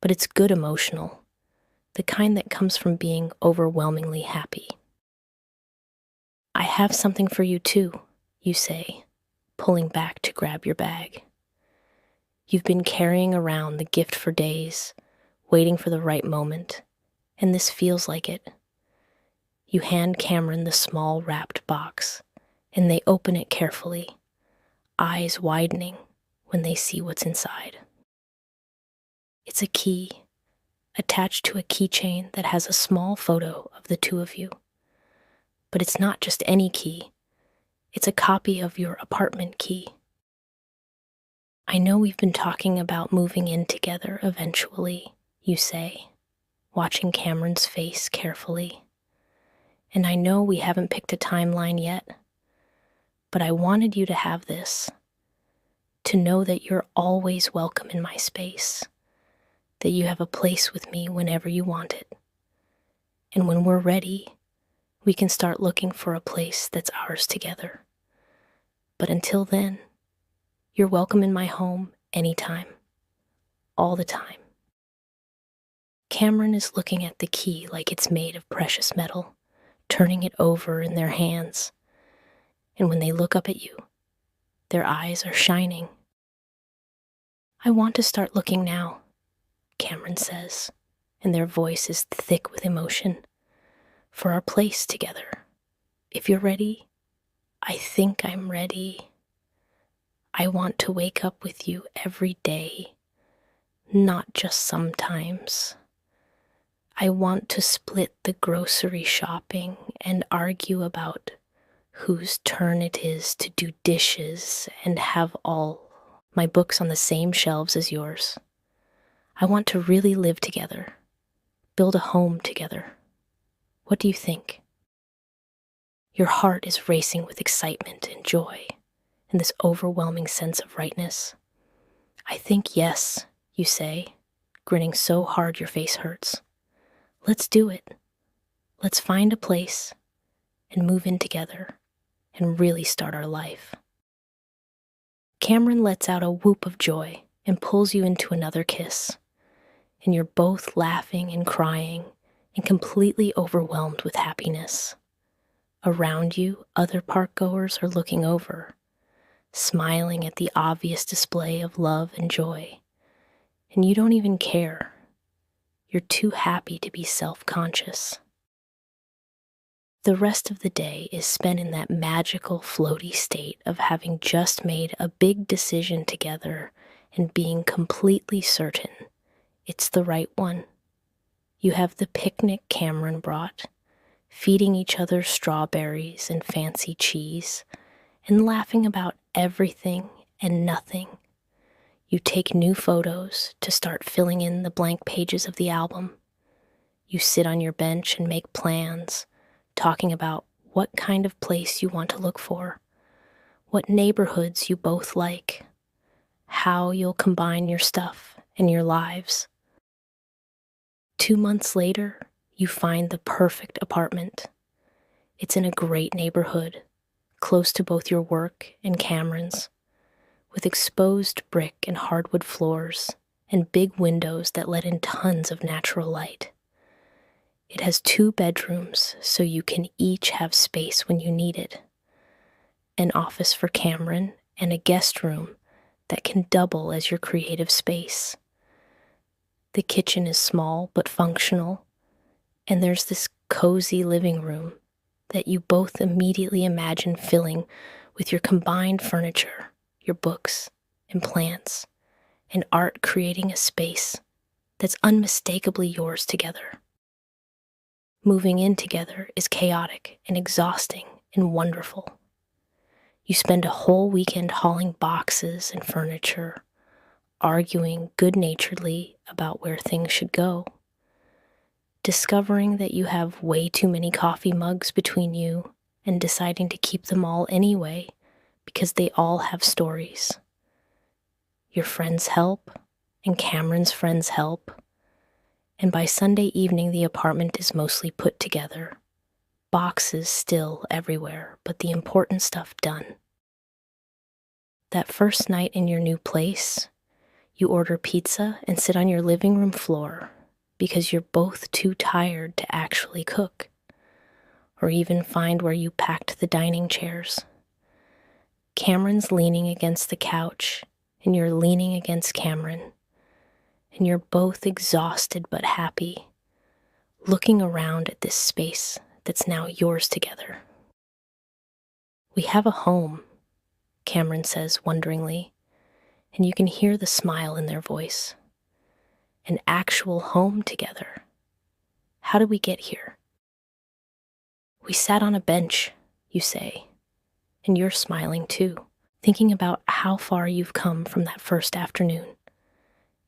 But it's good emotional, the kind that comes from being overwhelmingly happy. I have something for you too, you say, pulling back to grab your bag. You've been carrying around the gift for days, waiting for the right moment, and this feels like it. You hand Cameron the small wrapped box, and they open it carefully, eyes widening when they see what's inside. It's a key, attached to a keychain that has a small photo of the two of you. But it's not just any key. It's a copy of your apartment key. I know we've been talking about moving in together eventually, you say, watching Cameron's face carefully. And I know we haven't picked a timeline yet, but I wanted you to have this, to know that you're always welcome in my space, that you have a place with me whenever you want it. And when we're ready, we can start looking for a place that's ours together. But until then, you're welcome in my home anytime, all the time. Cameron is looking at the key like it's made of precious metal, turning it over in their hands. And when they look up at you, their eyes are shining. I want to start looking now, Cameron says, and their voice is thick with emotion, for our place together. If you're ready, I think I'm ready. I want to wake up with you every day, not just sometimes. I want to split the grocery shopping and argue about whose turn it is to do dishes and have all my books on the same shelves as yours. I want to really live together, build a home together. What do you think? Your heart is racing with excitement and joy and this overwhelming sense of rightness. I think yes, you say, grinning so hard your face hurts. Let's do it. Let's find a place and move in together and really start our life. Cameron lets out a whoop of joy and pulls you into another kiss, and you're both laughing and crying and completely overwhelmed with happiness. Around you, other park-goers are looking over, smiling at the obvious display of love and joy, and you don't even care. You're too happy to be self-conscious. The rest of the day is spent in that magical, floaty state of having just made a big decision together and being completely certain it's the right one. You have the picnic Cameron brought, feeding each other strawberries and fancy cheese, and laughing about everything and nothing. You take new photos to start filling in the blank pages of the album. You sit on your bench and make plans, talking about what kind of place you want to look for, what neighborhoods you both like, how you'll combine your stuff and your lives. 2 months later, you find the perfect apartment. It's in a great neighborhood, close to both your work and Cameron's, with exposed brick and hardwood floors and big windows that let in tons of natural light. It has 2 bedrooms, so you can each have space when you need it. An office for Cameron and a guest room that can double as your creative space. The kitchen is small but functional, and there's this cozy living room that you both immediately imagine filling with your combined furniture, your books and plants, and art, creating a space that's unmistakably yours together. Moving in together is chaotic and exhausting and wonderful. You spend a whole weekend hauling boxes and furniture, arguing good-naturedly about where things should go, discovering that you have way too many coffee mugs between you and deciding to keep them all anyway because they all have stories. Your friends help, and Cameron's friends help, and by Sunday evening the apartment is mostly put together. Boxes still everywhere, but the important stuff done. That first night in your new place, you order pizza and sit on your living room floor because you're both too tired to actually cook, or even find where you packed the dining chairs. Cameron's leaning against the couch, and you're leaning against Cameron, and you're both exhausted but happy, looking around at this space that's now yours together. "We have a home," Cameron says wonderingly, and you can hear the smile in their voice. "An actual home together. How did we get here?" "We sat on a bench," you say, and you're smiling too, thinking about how far you've come from that first afternoon.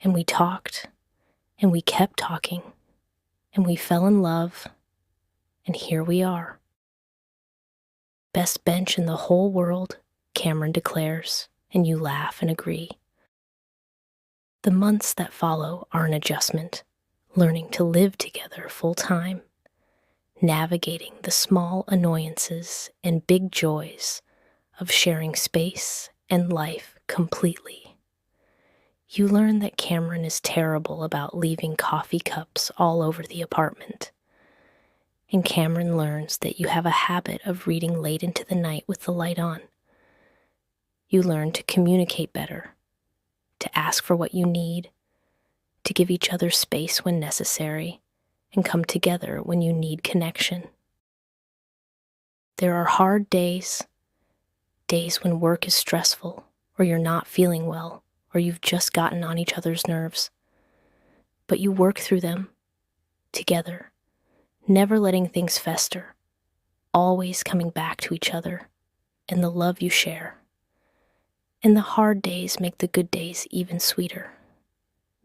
And we talked, and we kept talking, and we fell in love, and here we are. "Best bench in the whole world," Cameron declares, and you laugh and agree. The months that follow are an adjustment, learning to live together full time, navigating the small annoyances and big joys of sharing space and life completely. You learn that Cameron is terrible about leaving coffee cups all over the apartment, and Cameron learns that you have a habit of reading late into the night with the light on. You learn to communicate better, to ask for what you need, to give each other space when necessary, and come together when you need connection. There are hard days when work is stressful, or you're not feeling well, or you've just gotten on each other's nerves. But you work through them together, never letting things fester, always coming back to each other and the love you share. And the hard days make the good days even sweeter,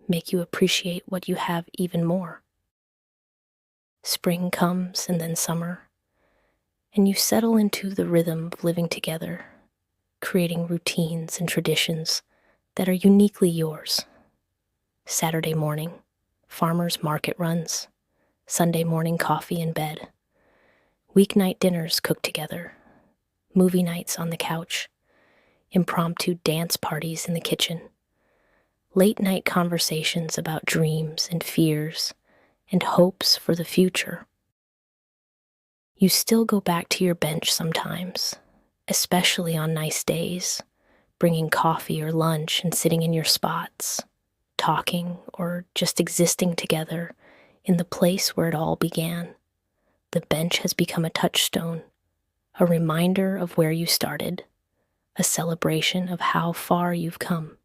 make you appreciate what you have even more. Spring comes and then summer, and you settle into the rhythm of living together, creating routines and traditions that are uniquely yours. Saturday morning, farmers market runs, Sunday morning coffee in bed, weeknight dinners cooked together, movie nights on the couch, impromptu dance parties in the kitchen, late night conversations about dreams and fears and hopes for the future. You still go back to your bench sometimes, especially on nice days, bringing coffee or lunch and sitting in your spots, talking or just existing together in the place where it all began. The bench has become a touchstone, a reminder of where you started, a celebration of how far you've come.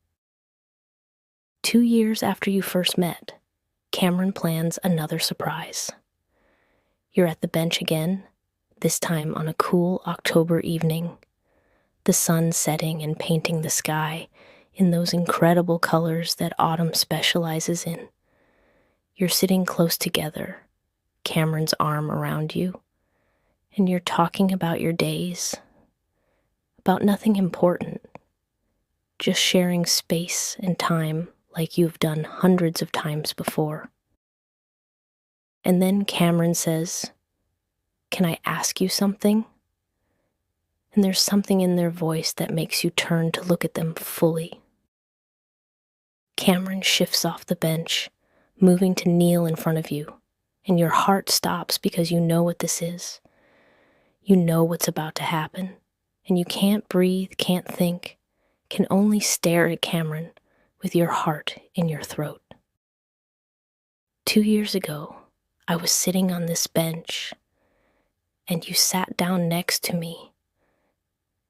2 years after you first met, Cameron plans another surprise. You're at the bench again, this time on a cool October evening, the sun setting and painting the sky in those incredible colors that autumn specializes in. You're sitting close together, Cameron's arm around you, and you're talking about your days, about nothing important, just sharing space and time like you've done hundreds of times before. And then Cameron says, "Can I ask you something?" And there's something in their voice that makes you turn to look at them fully. Cameron shifts off the bench, moving to kneel in front of you, and your heart stops because you know what this is. You know what's about to happen, and you can't breathe, can't think, can only stare at Cameron with your heart in your throat. 2 years ago, I was sitting on this bench, and you sat down next to me,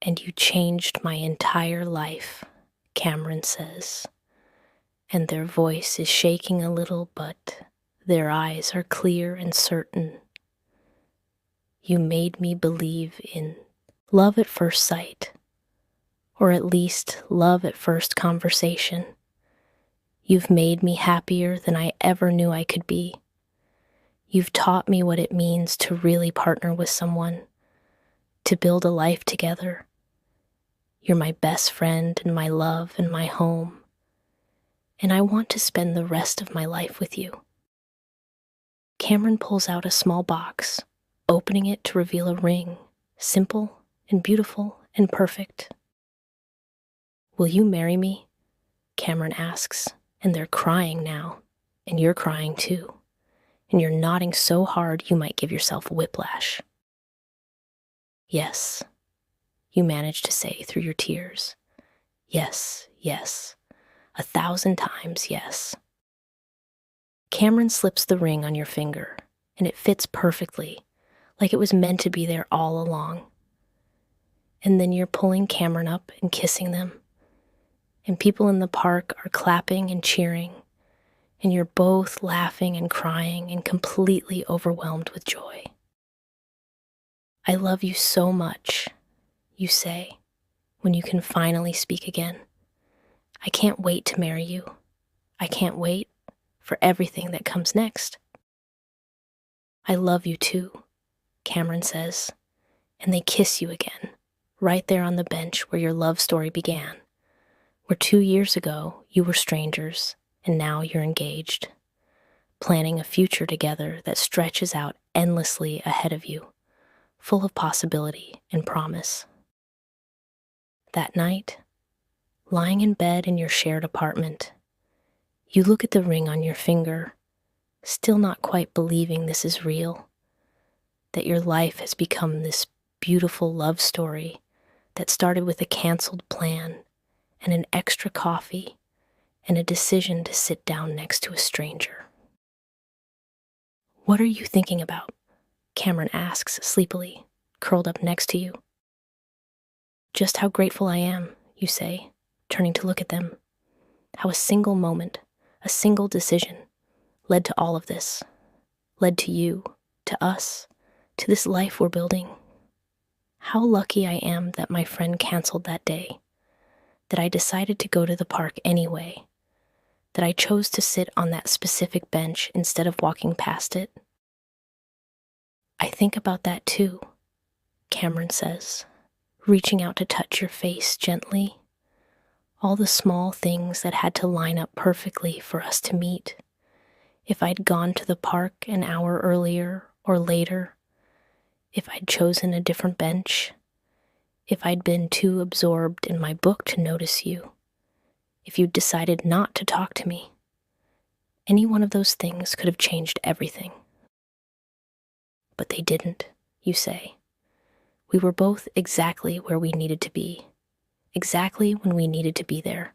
and you changed my entire life, Cameron says. And their voice is shaking a little, but their eyes are clear and certain. You made me believe in love at first sight, or at least love at first conversation. You've made me happier than I ever knew I could be. You've taught me what it means to really partner with someone, to build a life together. You're my best friend and my love and my home, and I want to spend the rest of my life with you. Cameron pulls out a small box, opening it to reveal a ring, simple and beautiful and perfect. "Will you marry me?" Cameron asks, and they're crying now, and you're crying too, and you're nodding so hard you might give yourself whiplash. "Yes," you manage to say through your tears. "Yes, yes, 1,000 times yes." Cameron slips the ring on your finger, and it fits perfectly, like it was meant to be there all along. And then you're pulling Cameron up and kissing them, and people in the park are clapping and cheering, and you're both laughing and crying and completely overwhelmed with joy. "I love you so much," you say, when you can finally speak again. "I can't wait to marry you. I can't wait for everything that comes next." "I love you too," Cameron says, and they kiss you again, right there on the bench where your love story began, where 2 years ago you were strangers and now you're engaged, planning a future together that stretches out endlessly ahead of you, full of possibility and promise. That night, lying in bed in your shared apartment, you look at the ring on your finger, still not quite believing this is real, that your life has become this beautiful love story that started with a canceled plan and an extra coffee and a decision to sit down next to a stranger. "What are you thinking about?" Cameron asks sleepily, curled up next to you. "Just how grateful I am," you say, turning to look at them. How a single moment, a single decision, led to all of this, led to you, to us, to this life we're building. How lucky I am that my friend canceled that day, that I decided to go to the park anyway, that I chose to sit on that specific bench instead of walking past it. "I think about that too," Cameron says, reaching out to touch your face gently. All the small things that had to line up perfectly for us to meet. If I'd gone to the park an hour earlier or later, if I'd chosen a different bench, if I'd been too absorbed in my book to notice you, if you'd decided not to talk to me, any one of those things could have changed everything. But they didn't, you say. We were both exactly where we needed to be, exactly when we needed to be there.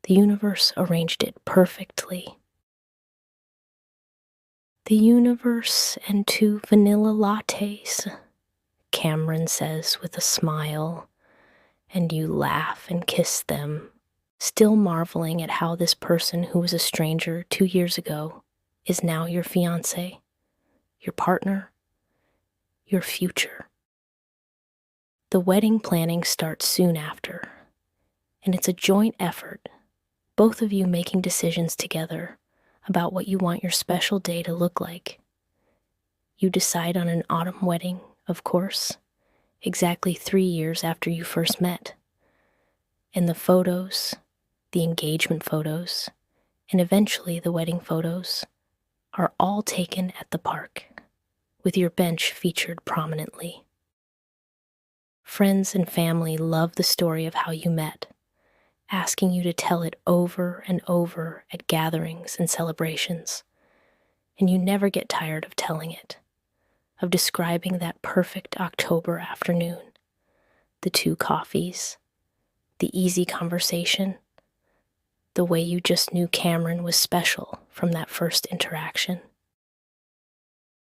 The universe arranged it perfectly. "The universe and 2 vanilla lattes," Cameron says with a smile, and you laugh and kiss them, still marveling at how this person who was a stranger 2 years ago is now your fiancé, your partner, your future. The wedding planning starts soon after, and it's a joint effort, both of you making decisions together about what you want your special day to look like. You decide on an autumn wedding, of course, exactly 3 years after you first met. And the photos, the engagement photos, and eventually the wedding photos are all taken at the park, with your bench featured prominently. Friends and family love the story of how you met, asking you to tell it over and over at gatherings and celebrations, and you never get tired of telling it, of describing that perfect October afternoon, the 2 coffees, the easy conversation, the way you just knew Cameron was special from that first interaction.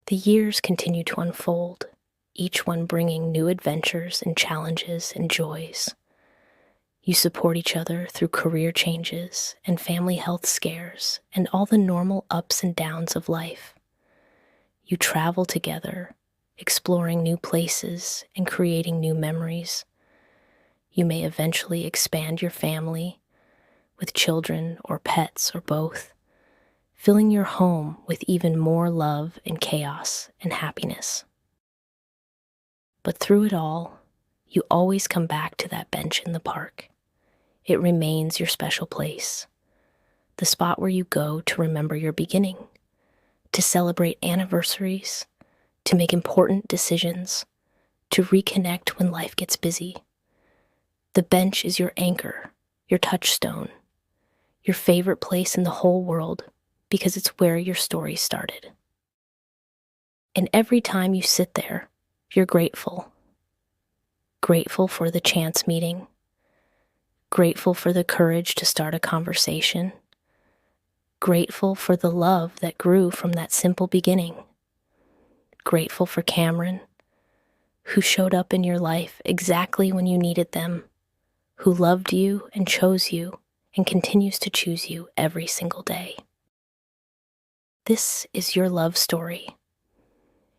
The years continue to unfold, each one bringing new adventures and challenges and joys. You support each other through career changes and family health scares and all the normal ups and downs of life. You travel together, exploring new places and creating new memories. You may eventually expand your family with children or pets or both, filling your home with even more love and chaos and happiness. But through it all, you always come back to that bench in the park. It remains your special place, the spot where you go to remember your beginning, to celebrate anniversaries, to make important decisions, to reconnect when life gets busy. The bench is your anchor, your touchstone, your favorite place in the whole world because it's where your story started. And every time you sit there, you're grateful. Grateful for the chance meeting, grateful for the courage to start a conversation, grateful for the love that grew from that simple beginning, grateful for Cameron, who showed up in your life exactly when you needed them, who loved you and chose you and continues to choose you every single day. This is your love story.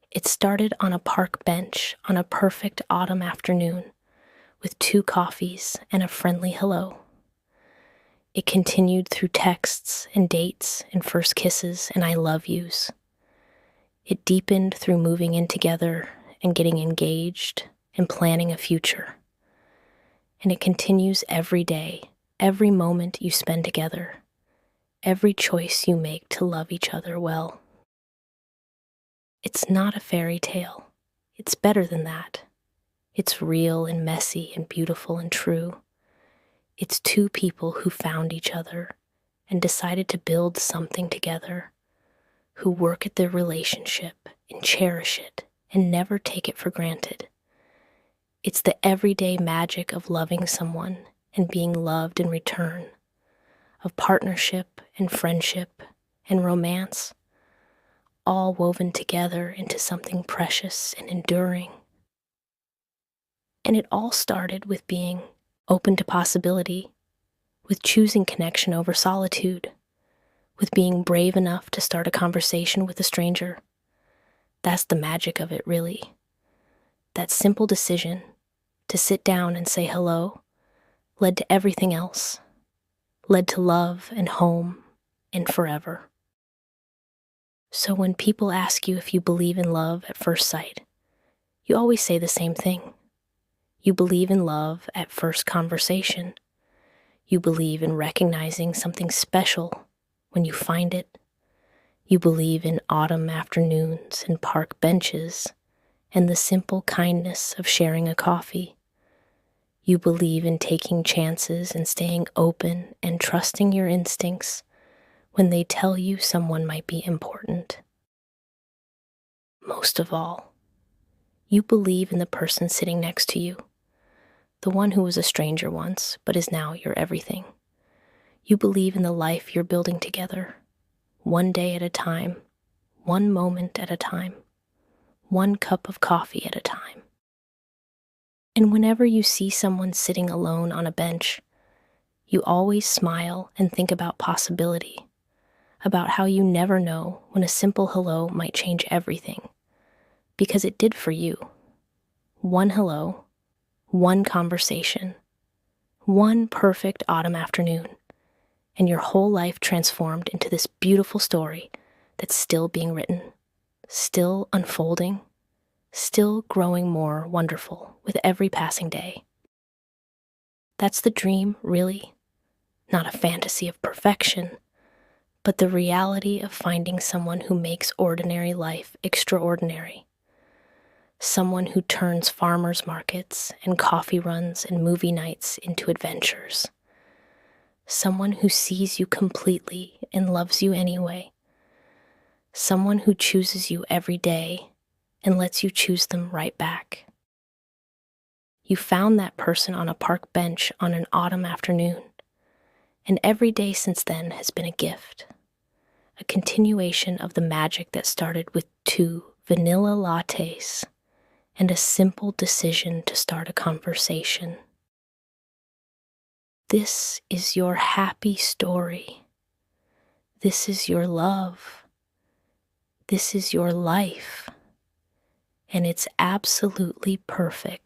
It started on a park bench on a perfect autumn afternoon with 2 coffees and a friendly hello. It continued through texts and dates and first kisses and I love yous. It deepened through moving in together and getting engaged and planning a future. And it continues every day, every moment you spend together, every choice you make to love each other well. It's not a fairy tale. It's better than that. It's real and messy and beautiful and true. It's 2 people who found each other and decided to build something together, who work at their relationship and cherish it and never take it for granted. It's the everyday magic of loving someone and being loved in return, of partnership and friendship and romance, all woven together into something precious and enduring. And it all started with being open to possibility, with choosing connection over solitude, with being brave enough to start a conversation with a stranger. That's the magic of it, really. That simple decision to sit down and say hello led to everything else, led to love and home and forever. So when people ask you if you believe in love at first sight, you always say the same thing. You believe in love at first conversation. You believe in recognizing something special when you find it. You believe in autumn afternoons and park benches and the simple kindness of sharing a coffee. You believe in taking chances and staying open and trusting your instincts when they tell you someone might be important. Most of all, you believe in the person sitting next to you, the one who was a stranger once but is now your everything. You believe in the life you're building together, one day at a time, one moment at a time, one cup of coffee at a time. And whenever you see someone sitting alone on a bench, you always smile and think about possibility, about how you never know when a simple hello might change everything, because it did for you. One hello, one conversation, One perfect autumn afternoon, and your whole life transformed into this beautiful story that's still being written, still unfolding, still growing more wonderful with every passing day. That's the dream, really. Not a fantasy of perfection, but the reality of finding someone who makes ordinary life extraordinary. Someone who turns farmers markets and coffee runs and movie nights into adventures. Someone who sees you completely and loves you anyway. Someone who chooses you every day and lets you choose them right back. You found that person on a park bench on an autumn afternoon, and every day since then has been a gift, a continuation of the magic that started with 2 vanilla lattes and a simple decision to start a conversation. This is your happy story. This is your love. This is your life. And it's absolutely perfect.